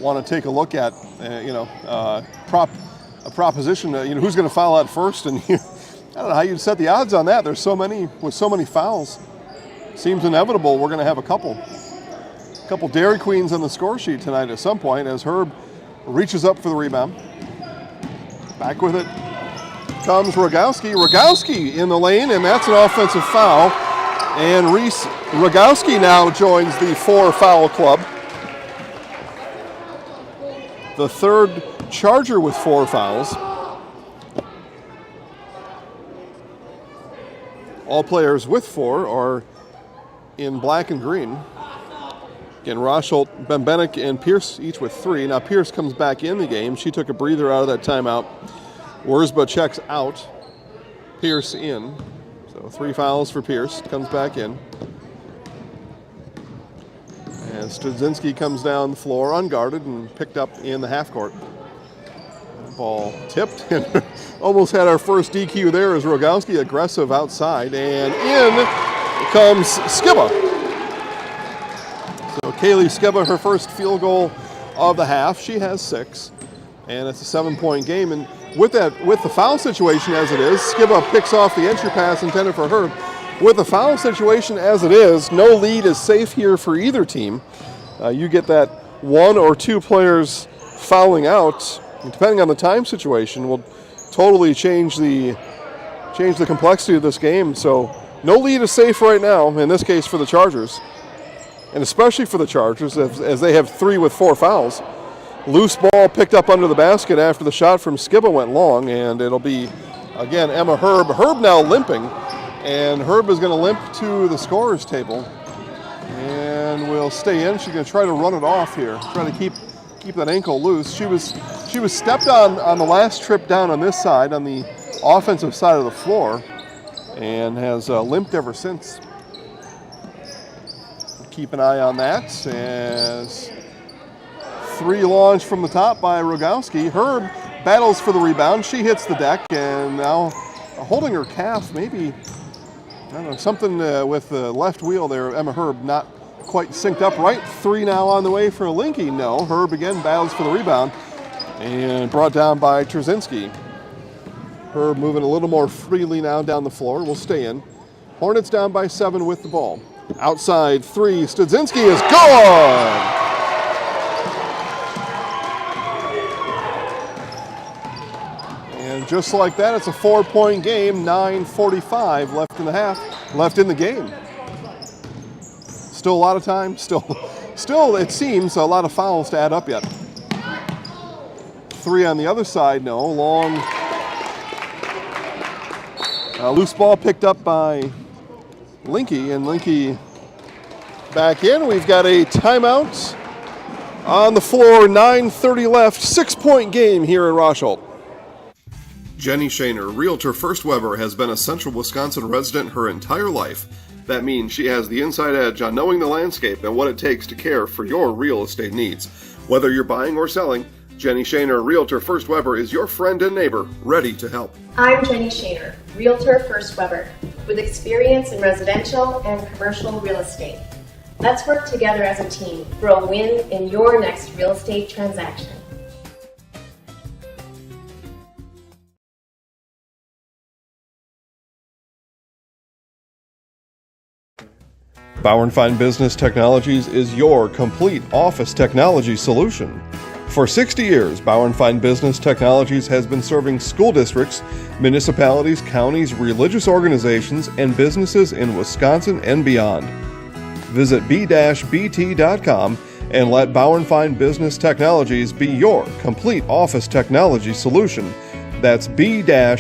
want to take a look at, a proposition, who's going to foul out first, and I don't know how you'd set the odds on that. There's so many fouls. Seems inevitable we're going to have a couple Dairy Queens on the score sheet tonight at some point as Herb reaches up for the rebound. Back with it comes Rogowski. Rogowski in the lane, and that's an offensive foul. And Reese Rogowski now joins the 4-foul club. The third Charger with 4 fouls. All players with 4 are in black and green. Again, Rosholt, Bembenek, and Pierce each with 3. Now Pierce comes back in the game. She took a breather out of that timeout. Wurzba checks out. Pierce in. So 3 fouls for Pierce. Comes back in. And Studzinski comes down the floor unguarded and picked up in the half court. Ball tipped and almost had our first DQ there as Rogowski aggressive outside and in. comes Skiba. So Kaylee Skiba, her first field goal of the half. She has 6, and it's a 7-point game. And with the foul situation as it is, Skiba picks off the entry pass intended for Herb. With the foul situation as it is, no lead is safe here for either team. You get that 1 or 2 players fouling out, depending on the time situation, will totally change the complexity of this game. So no lead is safe right now, in this case for the Chargers, and especially for the Chargers as they have 3 with 4 fouls. Loose ball picked up under the basket after the shot from Skiba went long, and it'll be, again, Emma Herb. Herb now limping, and Herb is going to limp to the scorer's table and will stay in. She's going to try to run it off here, try to keep that ankle loose. She was stepped on the last trip down on this side, on the offensive side of the floor, and has limped ever since. Keep an eye on that as 3 launch from the top by Rogowski. Herb battles for the rebound. She hits the deck, and now holding her calf, maybe, I don't know, something with the left wheel there. Emma Herb not quite synced up right. 3 now on the way for Linky. No, Herb again battles for the rebound and brought down by Trzynski. Herb moving a little more freely now down the floor. Will stay in. Hornets down by 7 with the ball. Outside 3, Studzinski is good! And just like that, it's a 4-point game, 9:45 left in the game. Still a lot of time, still it seems a lot of fouls to add up yet. 3 on the other side, no, long. Loose ball picked up by Linky, and Linky back in. We've got a timeout on the floor, 9:30 left, 6-point game here in Rosholt. Jenny Shaner, Realtor First Weber, has been a Central Wisconsin resident her entire life. That means she has the inside edge on knowing the landscape and what it takes to care for your real estate needs. Whether you're buying or selling, Jenny Shaner, Realtor First Weber, is your friend and neighbor, ready to help. I'm Jenny Shaner, Realtor First Weber, with experience in residential and commercial real estate. Let's work together as a team for a win in your next real estate transaction. Bauer & Fine Business Technologies is your complete office technology solution. For 60 years, Bauer & Fine Business Technologies has been serving school districts, municipalities, counties, religious organizations, and businesses in Wisconsin and beyond. Visit b-bt.com and let Bauer & Fine Business Technologies be your complete office technology solution. That's b-bt.com.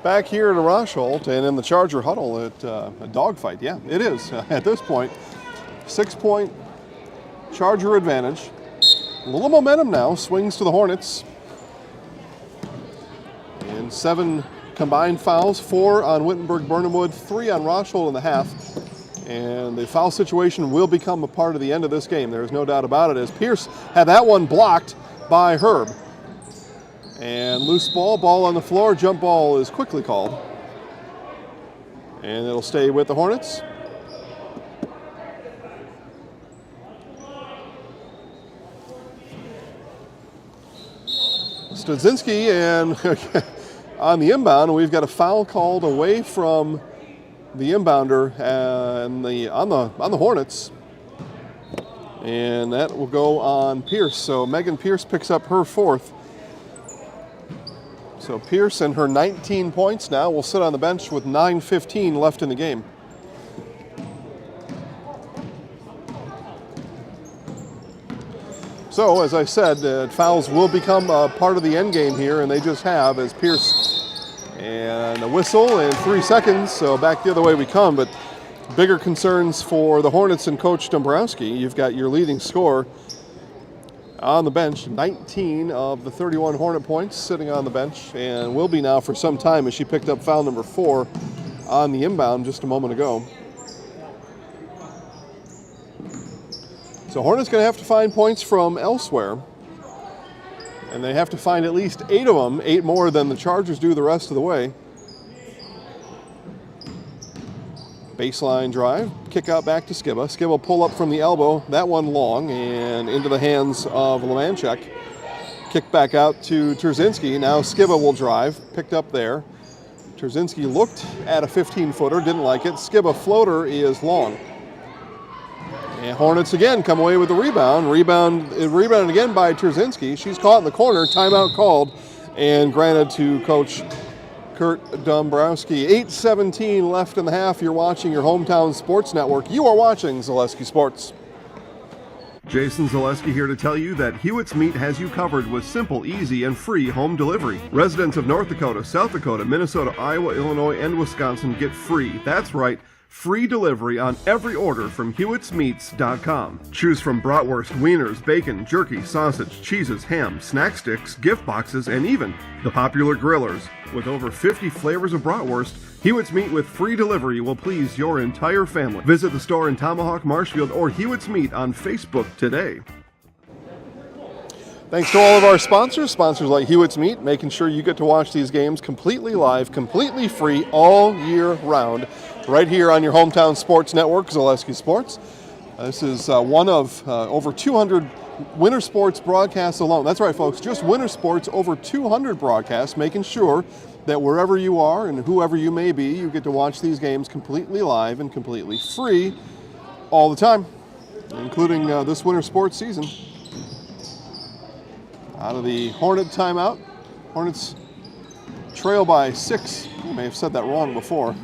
Back here at Rosholt and in the Charger huddle at a dogfight. Yeah, it is at this point. 6-point Charger advantage. A little momentum now. Swings to the Hornets. And 7 combined fouls. 4 on Wittenberg Birnamwood. 3 on Rosholt in the half. And the foul situation will become a part of the end of this game. There's no doubt about it, as Pierce had that one blocked by Herb. And loose ball on the floor, jump ball is quickly called. And it'll stay with the Hornets. Studzinski, and on the inbound, we've got a foul called away from the inbounder and on the Hornets. And that will go on Pierce. So Megan Pierce picks up her 4th. So Pierce and her 19 points now will sit on the bench with 9:15 left in the game. So, as I said, fouls will become a part of the end game here, and they just have, as Pierce, and a whistle in 3 seconds, so back the other way we come. But bigger concerns for the Hornets and Coach Dombrowski. You've got your leading scorer on the bench, 19 of the 31 Hornet points sitting on the bench, and will be now for some time, as she picked up foul number 4 on the inbound just a moment ago. So Hornets going to have to find points from elsewhere. And they have to find at least 8 of them, 8 more than the Chargers do the rest of the way. Baseline drive, kick out back to Skiba. Skiba pull up from the elbow, that one long, and into the hands of Lemanchek. Kick back out to Terzinski. Now Skiba will drive, picked up there. Terzinski looked at a 15-footer, didn't like it. Skiba floater is long. And Hornets again come away with the rebound. Rebounded again by Terzinski. She's caught in the corner, timeout called, and granted to Coach Kurt Dombrowski. 8:17 left in the half. You're watching your hometown sports network. You are watching Zaleski Sports. Jason Zaleski here to tell you that Hewitt's Meat has you covered with simple, easy, and free home delivery. Residents of North Dakota, South Dakota, Minnesota, Iowa, Illinois, and Wisconsin get free. That's right. Free delivery on every order from Hewitt'sMeats.com. Choose from bratwurst, wieners, bacon, jerky, sausage, cheeses, ham, snack sticks, gift boxes, and even the popular grillers. With over 50 flavors of bratwurst, Hewitt's Meat with free delivery will please your entire family. Visit the store in Tomahawk, Marshfield, or Hewitt's Meat on Facebook today. Thanks to all of our sponsors like Hewitt's Meat, making sure you get to watch these games completely live, completely free, all year round, right here on your hometown sports network, Zaleski Sports. This is one of over 200 winter sports broadcasts alone. That's right, folks, just winter sports, over 200 broadcasts, making sure that wherever you are and whoever you may be, you get to watch these games completely live and completely free all the time, including this winter sports season. Out of the Hornet timeout. Hornets trail by 6. I may have said that wrong before.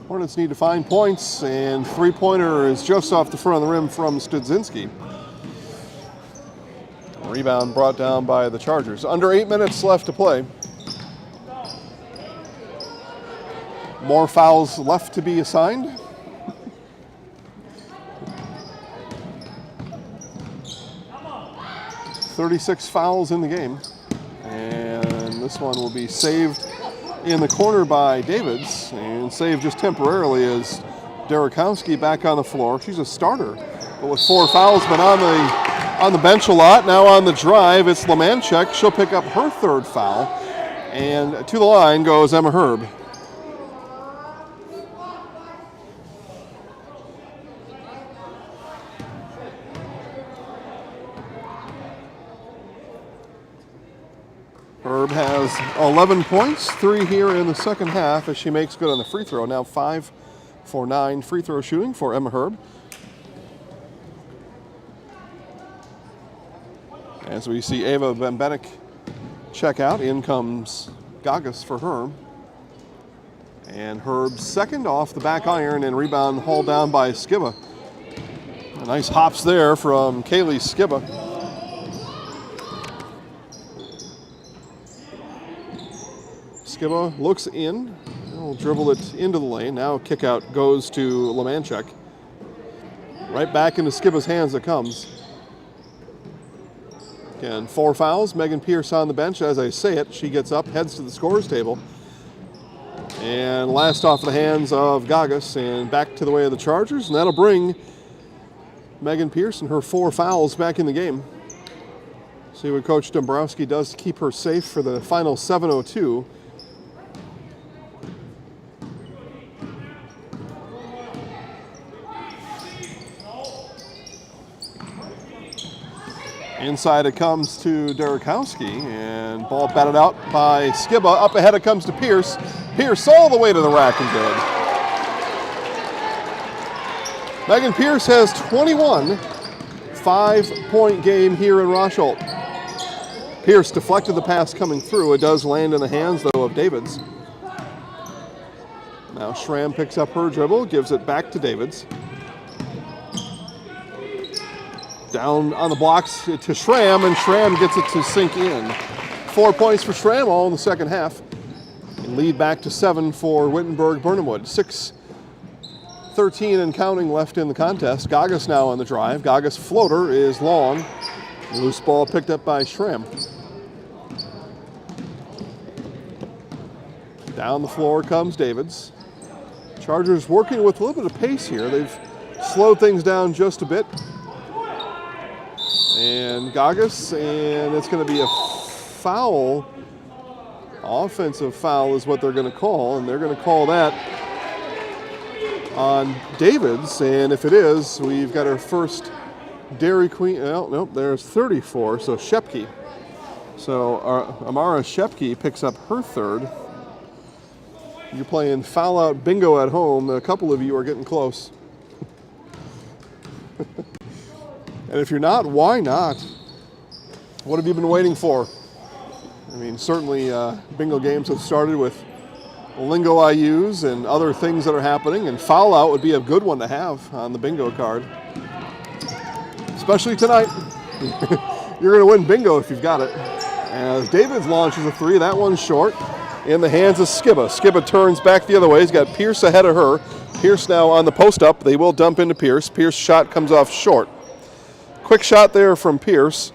Hornets need to find points, and three-pointer is just off the front of the rim from Studzinski. Rebound brought down by the Chargers. Under 8 minutes left to play. More fouls left to be assigned. .36 fouls in the game. And this one will be saved in the corner by Davids, and saved just temporarily as Derekowski back on the floor. She's a starter, but with 4 fouls, been on the bench a lot. Now on the drive, it's Lemanchek. She'll pick up her 3rd foul, and to the line goes Emma Herb. Herb has 11 points, 3 here in the second half as she makes good on the free throw. Now 5 for 9 free throw shooting for Emma Herb. As we see Ava Bembenek check out, in comes Gagas for Herb. And Herb's second off the back iron, and rebound hauled down by Skiba. Nice hops there from Kaylee Skiba. Skiba looks in, will dribble it into the lane. Now kick out goes to Lemanchek. Right back into Skiba's hands it comes. Again, 4 fouls. Megan Pierce on the bench. As I say it, she gets up, heads to the scorer's table. And last off the hands of Gagas, and back to the way of the Chargers. And that'll bring Megan Pierce and her 4 fouls back in the game. See what Coach Dombrowski does to keep her safe for the final 7:02. Inside it comes to Derekowski, and ball batted out by Skiba. Up ahead it comes to Pierce. Pierce all the way to the rack and good. Megan Pierce has 21, 5-point game here in Rosholt. Pierce deflected the pass coming through. It does land in the hands, though, of Davids. Now Schramm picks up her dribble, gives it back to Davids. Down on the blocks to Schramm, and Schramm gets it to sink in. 4 points for Schramm, all in the second half. And lead back to 7 for Wittenberg Birnamwood. 6:13 and counting left in the contest. Gagas now on the drive. Gagas' floater is long. Loose ball picked up by Schramm. Down the floor comes Davids. Chargers working with a little bit of pace here. They've slowed things down just a bit. and Gagas, and it's going to be a foul. Offensive foul is what they're going to call, and they're going to call that on Davids, and if it is, we've got our first Dairy Queen. Oh, nope, there's 34, so Shepke. So Amara Shepke picks up her third. You're playing foul out bingo at home. A couple of you are getting close. And if you're not, why not? What have you been waiting for? I mean, certainly bingo games have started with lingo I use and other things that are happening, and foul out would be a good one to have on the bingo card. Especially tonight. You're going to win bingo if you've got it. As Davids launches a three, that one's short. In the hands of Skibba. Skibba turns back the other way. He's got Pierce ahead of her. Pierce now on the post up. They will dump into Pierce. Pierce's shot comes off short. Quick shot there from Pierce.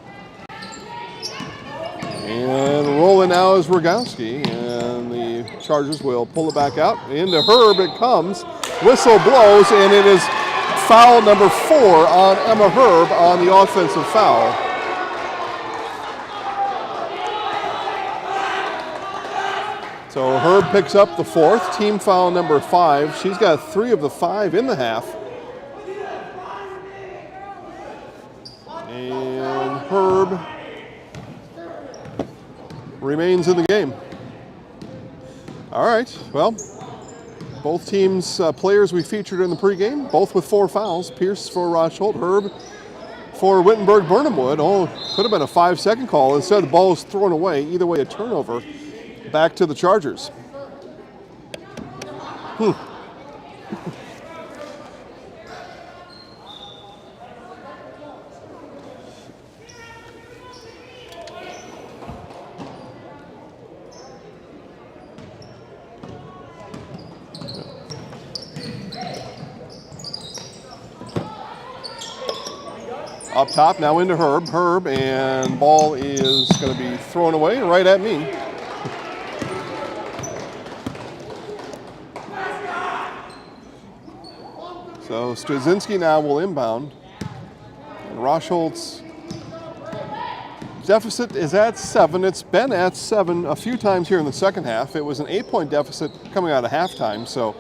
And rolling now is Rogowski. And the Chargers will pull it back out. Into Herb it comes. Whistle blows, and it is foul number 4 on Emma Herb on the offensive foul. So Herb picks up the 4th, team foul number 5. She's got 3 of the 5 in the half. And Herb remains in the game. All right, well, both teams' players we featured in the pregame, both with 4 fouls. Pierce for Rosholt, Herb for Wittenberg Birnamwood. Oh, could have been a 5-second call. Instead, the ball was thrown away. Either way, a turnover. Back to the Chargers. Up top, now into Herb. Herb, and ball is going to be thrown away right at me. So Straczynski now will inbound. And Rosholt's deficit is at 7. It's been at 7 a few times here in the second half. It was an 8-point deficit coming out of halftime. So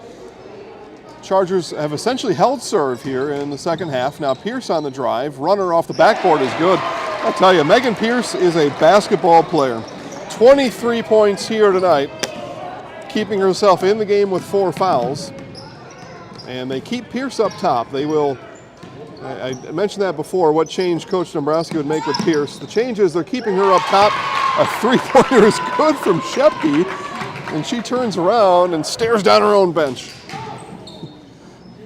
Chargers have essentially held serve here in the second half. Now Pierce on the drive. Runner off the backboard is good. I'll tell you, Megan Pierce is a basketball player. 23 points here tonight, keeping herself in the game with 4 fouls. And they keep Pierce up top. They will, I mentioned that before, what change Coach Dombrowski would make with Pierce. The change is they're keeping her up top. A 3-pointer is good from Shepke, and she turns around and stares down her own bench.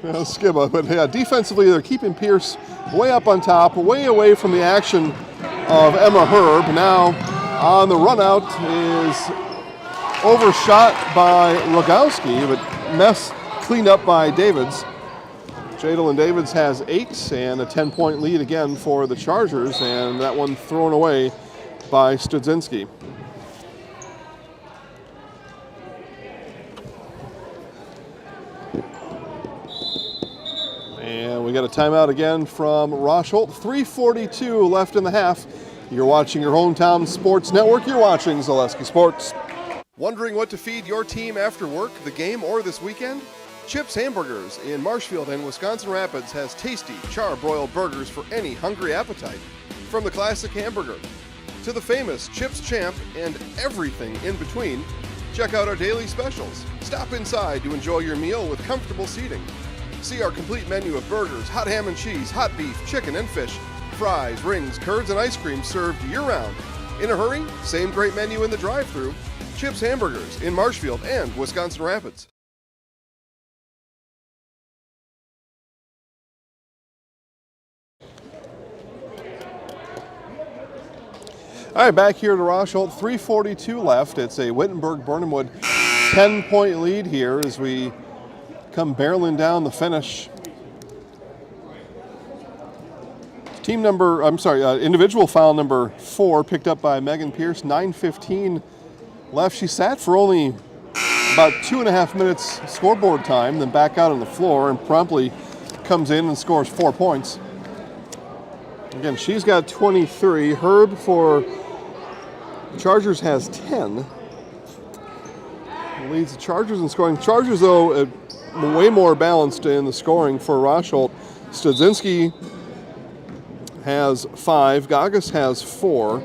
Skibba, but yeah, defensively they're keeping Pierce way up on top, way away from the action of Emma Herb. Now on the run out is overshot by Rogowski, but mess cleaned up by Davids. Jadalyn Davids has 8 and a 10-point lead again for the Chargers, and that one thrown away by Straczynski. And we got a timeout again from Rosholt. 3:42 left in the half. You're watching your hometown sports network. You're watching Zaleski Sports. Wondering what to feed your team after work, the game, or this weekend? Chips Hamburgers in Marshfield and Wisconsin Rapids has tasty, char-broiled burgers for any hungry appetite. From the classic hamburger to the famous Chips Champ and everything in between, check out our daily specials. Stop inside to enjoy your meal with comfortable seating. See our complete menu of burgers, hot ham and cheese, hot beef, chicken and fish, fries, rings, curds, and ice cream served year-round. In a hurry? Same great menu in the drive-thru. Chips Hamburgers in Marshfield and Wisconsin Rapids. All right, back here to Rosholt, 3:42 left. It's a Wittenberg Birnamwood 10-point lead here as we come barreling down the finish. Individual foul number 4 picked up by Megan Pierce. 9:15 left. She sat for only about 2.5 minutes scoreboard time, then back out on the floor and promptly comes in and scores 4 points. Again, she's got 23. Herb for the Chargers has 10. Leads the Chargers in scoring. Chargers, though, way more balanced in the scoring for Rosholt. Studzinski has 5. Gagas has 4.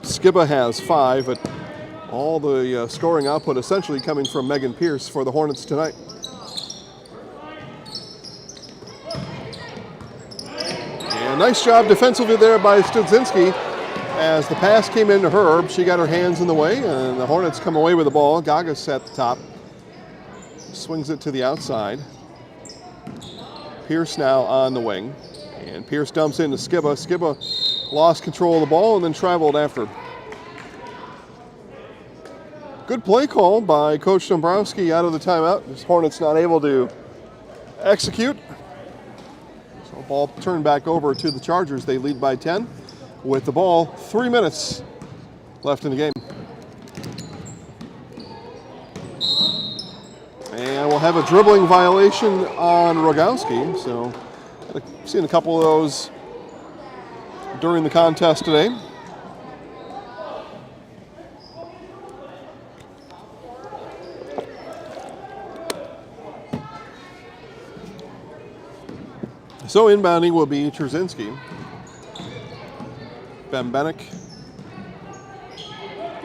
Skiba has 5. But all the scoring output essentially coming from Megan Pierce for the Hornets tonight. And nice job defensively there by Studzinski. As the pass came into Herb, she got her hands in the way, and the Hornets come away with the ball. Gagas at the top. Swings it to the outside. Pierce now on the wing. And Pierce dumps into Skiba. Skiba lost control of the ball and then traveled after. Good play call by Coach Dombrowski out of the timeout. This Hornets not able to execute. So ball turned back over to the Chargers. They lead by 10 with the ball. 3 minutes left in the game. And we'll have a dribbling violation on Rogowski. So I've seen a couple of those during the contest today. So inbounding will be Trzynski. Bembenek,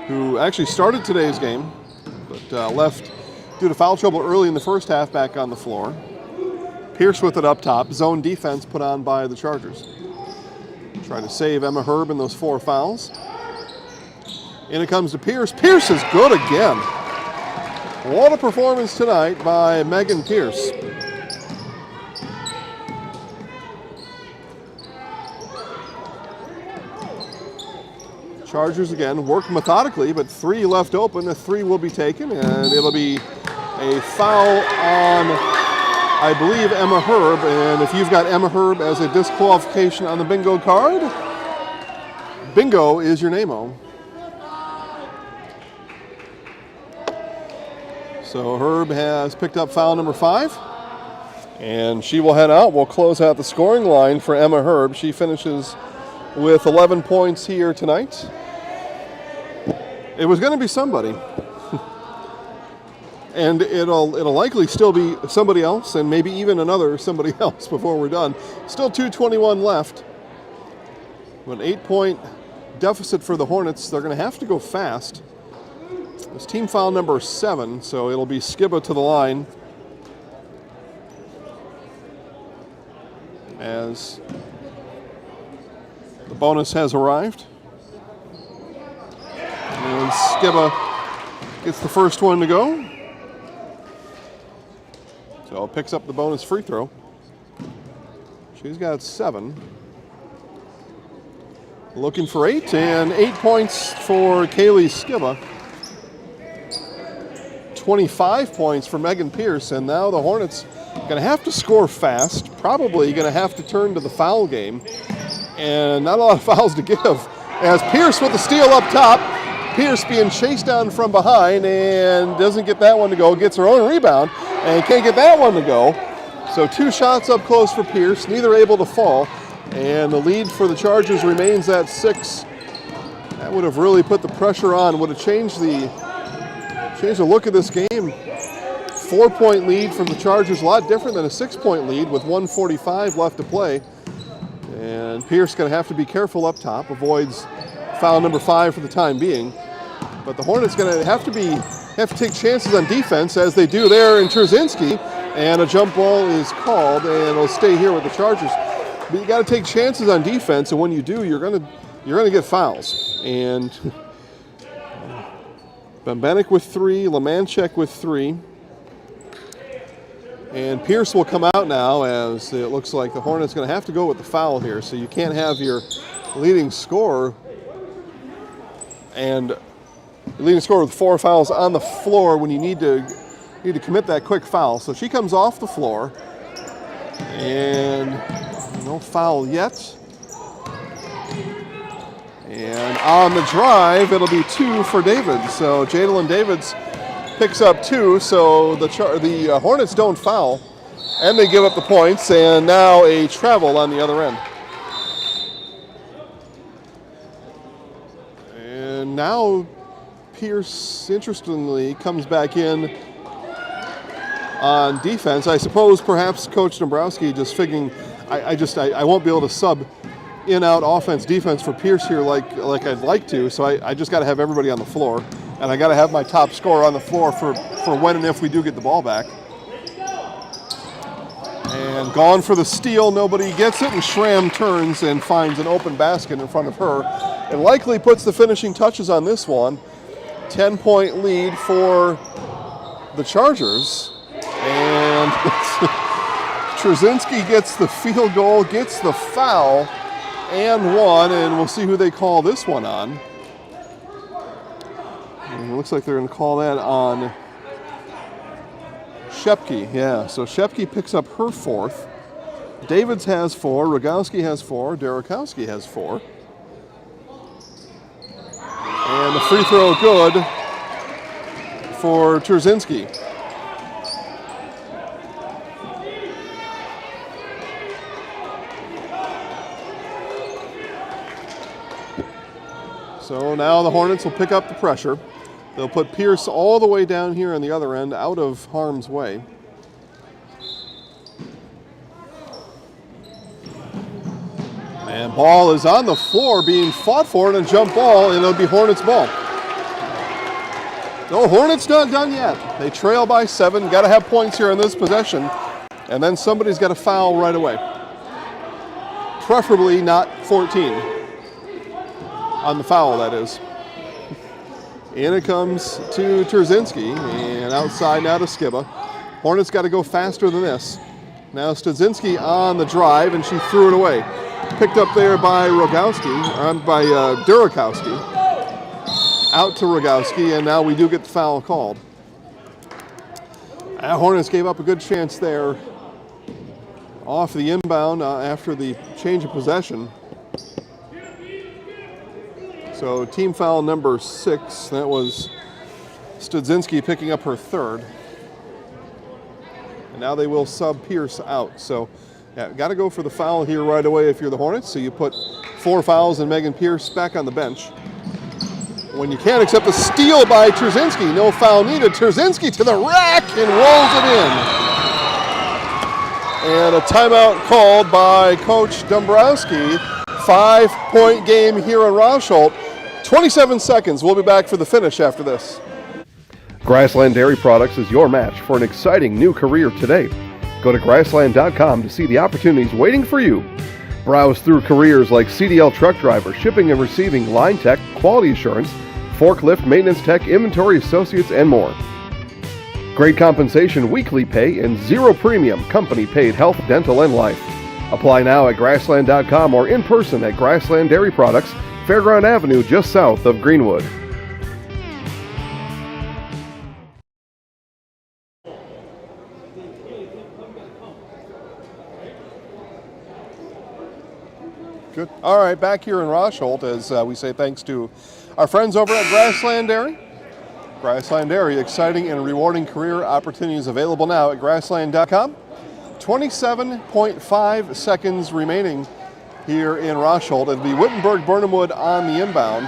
who actually started today's game, but left due to foul trouble early in the first half, back on the floor. Pierce with it up top. Zone defense put on by the Chargers. Trying to save Emma Herb in those 4 fouls. In it comes to Pierce. Pierce is good again. What a performance tonight by Megan Pierce. Chargers again work methodically, but 3 left open. The 3 will be taken, and it'll be a foul on, I believe, Emma Herb. And if you've got Emma Herb as a disqualification on the bingo card, bingo is your name-o. So Herb has picked up foul number 5, and she will head out. We'll close out the scoring line for Emma Herb. She finishes with 11 points here tonight. It was going to be somebody. And it'll likely still be somebody else, and maybe even another somebody else before we're done. Still 2:21 left. An 8-point deficit for the Hornets. They're going to have to go fast. It's team foul number 7, so it'll be Skiba to the line. As the bonus has arrived. And Skiba gets the first one to go. So picks up the bonus free throw. She's got 7. Looking for 8, and 8 points for Kaylee Skiba. 25 points for Megan Pierce, and now the Hornets going to have to score fast. Probably going to have to turn to the foul game. And not a lot of fouls to give. As Pierce with the steal up top. Pierce being chased down from behind and doesn't get that one to go. Gets her own rebound and can't get that one to go. So 2 shots up close for Pierce, neither able to fall. And the lead for the Chargers remains at 6. That would have really put the pressure on. Would have changed the look of this game. 4-point lead from the Chargers, a lot different than a 6-point lead with 1:45 left to play. And Pierce going to have to be careful up top. Avoids foul number 5 for the time being. But the Hornets going to have to take chances on defense, as they do there in Trzynski. And a jump ball is called, and it'll stay here with the Chargers. But you got to take chances on defense, and when you do, you're going to get fouls. And Bembenek with 3, Lemanchek with 3. And Pierce will come out now, as it looks like the Hornets going to have to go with the foul here. So you can't have your leading scorer with 4 fouls on the floor when you need to commit that quick foul. So she comes off the floor, and no foul yet. And on the drive, it'll be 2 for Davids. So Jadalyn Davids picks up 2, so the Hornets don't foul, and they give up the points, and now a travel on the other end. And now Pierce, interestingly, comes back in on defense. I suppose perhaps Coach Dombrowski just figuring I won't be able to sub in-out offense defense for Pierce here like I'd like to, so I just got to have everybody on the floor, and I got to have my top scorer on the floor for when and if we do get the ball back. And gone for the steal, nobody gets it, and Schramm turns and finds an open basket in front of her and likely puts the finishing touches on this one. 10-point lead for the Chargers, and Trzynski gets the field goal, gets the foul, and one, and we'll see who they call this one on. And it looks like they're going to call that on Shepke. Yeah, so Shepke picks up her fourth. Davids has 4, Rogowski has 4, Derikowski has 4. And the free throw good for Trzynski. So now the Hornets will pick up the pressure. They'll put Pierce all the way down here on the other end, out of harm's way. And ball is on the floor being fought for, and a jump ball, and it'll be Hornets ball. No, Hornets not done yet. They trail by 7. Got to have points here in this possession. And then somebody's got to foul right away. Preferably not 14. On the foul, that is. In it comes to Trzynski, and outside now to Skiba. Hornets got to go faster than this. Now Studzinski on the drive, and she threw it away. Picked up there by Derikowski. Out to Rogowski, and now we do get the foul called. Hornets gave up a good chance there off the inbound after the change of possession. So team foul number 6, that was Studzinski picking up her 3rd. And now they will sub Pierce out. So yeah, got to go for the foul here right away if you're the Hornets. So you put 4 fouls and Megan Pierce back on the bench. When you can't accept a steal by Trzynski, no foul needed. Trzynski to the rack and rolls it in. And a timeout called by Coach Dombrowski. 5-point game here in Rosholt. 27 seconds. We'll be back for the finish after this. Grassland Dairy Products is your match for an exciting new career today. Go to grassland.com to see the opportunities waiting for you. Browse through careers like CDL truck driver, shipping and receiving, line tech, quality assurance, forklift, maintenance tech, inventory associates, and more. Great compensation, weekly pay, and 0 premium company paid health, dental, and life. Apply now at grassland.com or in person at Grassland Dairy Products, Fairground Avenue, just south of Greenwood. Good. All right, back here in Rosholt as we say thanks to our friends over at Grassland Dairy. Grassland Dairy, exciting and rewarding career opportunities available now at grassland.com. 27.5 seconds remaining here in Rosholt. It'll be Wittenberg Birnamwood on the inbound.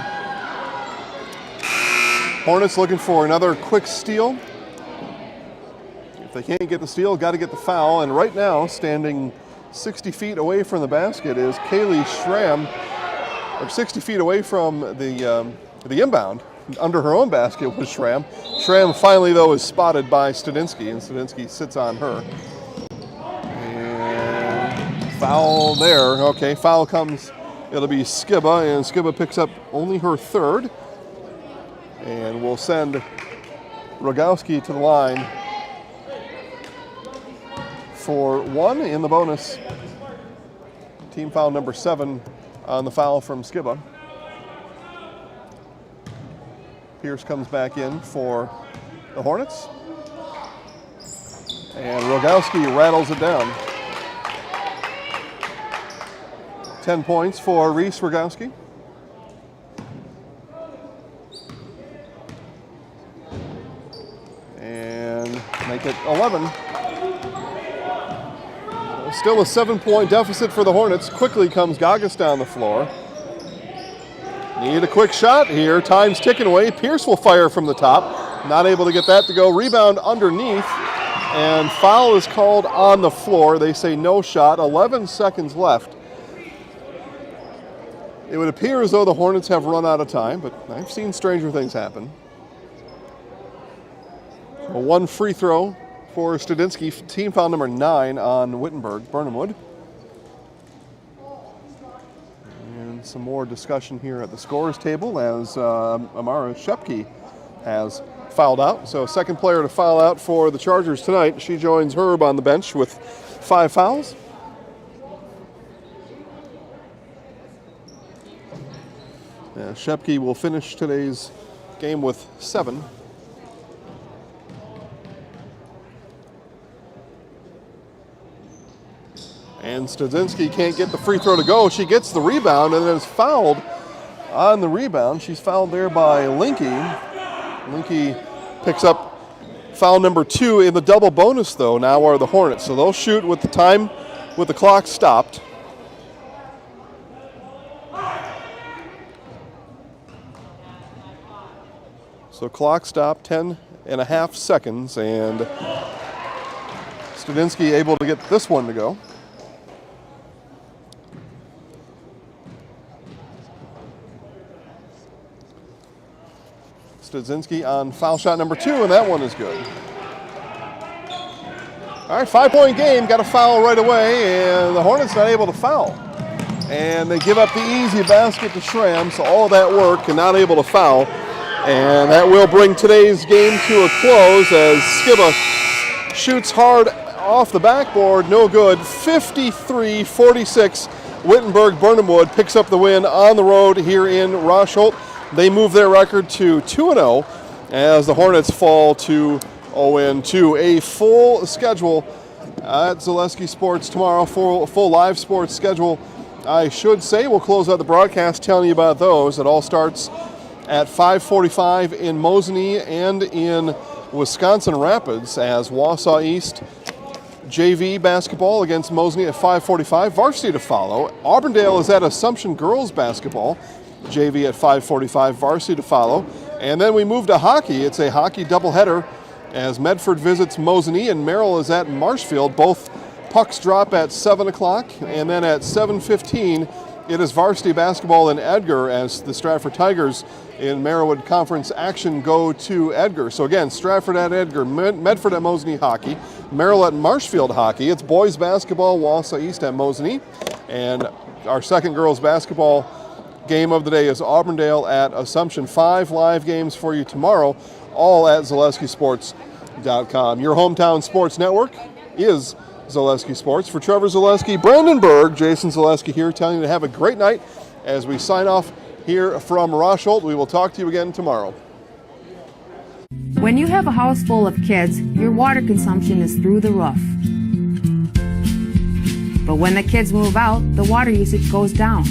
Hornets looking for another quick steal. If they can't get the steal, got to get the foul. And right now, standing 60 feet away from the basket is Kaylee Schramm, or 60 feet away from the inbound. Under her own basket was Schramm. Schramm finally, though, is spotted by Studzinski, and Studzinski sits on her. And foul there. Okay, foul comes. It'll be Skiba, and Skiba picks up only her 3rd. And we'll send Rogowski to the line for 1 in the bonus. Team foul number 7 on the foul from Skiba. Pierce comes back in for the Hornets. And Rogowski rattles it down. 10 points for Reese Rogowski. And make it 11. Still a 7-point deficit for the Hornets. Quickly comes Gagas down the floor. Need a quick shot here. Time's ticking away. Pierce will fire from the top. Not able to get that to go. Rebound underneath. And foul is called on the floor. They say no shot. 11 seconds left. It would appear as though the Hornets have run out of time, but I've seen stranger things happen. So one free throw for Studinsky. Team foul number 9 on Wittenberg, Birnamwood. And some more discussion here at the scorers table as Amara Shepke has fouled out. So second player to foul out for the Chargers tonight. She joins Herb on the bench with 5 fouls. Shepke will finish today's game with 7. And Studinsky can't get the free throw to go. She gets the rebound and then is fouled on the rebound. She's fouled there by Linke. Linke picks up foul number 2 in the double bonus, though, now are the Hornets. So they'll shoot with the clock stopped. So clock stopped, 10.5 seconds, and Studinsky able to get this one to go. Studinsky on foul shot number 2, and that one is good. All right, 5-point game, got a foul right away, and the Hornets not able to foul. And they give up the easy basket to Schramm, so all that work and not able to foul. And that will bring today's game to a close as Skiba shoots hard off the backboard, no good. 53-46, Wittenberg Birnamwood picks up the win on the road here in Rosholt. They move their record to 2-0 as the Hornets fall to 0-2. A full schedule at Zaleski Sports tomorrow, full live sports schedule, I should say. We'll close out the broadcast telling you about those. It all starts at 5:45 in Mosinee and in Wisconsin Rapids as Wausau East JV basketball against Mosinee at 5:45. Varsity to follow. Auburndale is at Assumption girls basketball. JV at 5:45. Varsity to follow. And then we move to hockey. It's a hockey doubleheader as Medford visits Mosinee and Merrill is at Marshfield. Both pucks drop at 7 o'clock. And then at 7:15, it is varsity basketball in Edgar as the Stratford Tigers in Merriwood Conference action go to Edgar. So again, Stratford at Edgar, Medford at Mosinee hockey, Merrill at Marshfield hockey. It's boys basketball, Wausau East at Mosinee. And our second girls basketball game of the day is Auburndale at Assumption. 5 live games for you tomorrow, all at ZaleskiSports.com. Your hometown sports network is Zaleski Sports. For Trevor Zaleski, Brandon Berg, Jason Zaleski here telling you to have a great night as we sign off here from Rosholt. We will talk to you again tomorrow. When you have a house full of kids, your water consumption is through the roof. But when the kids move out, the water usage goes down.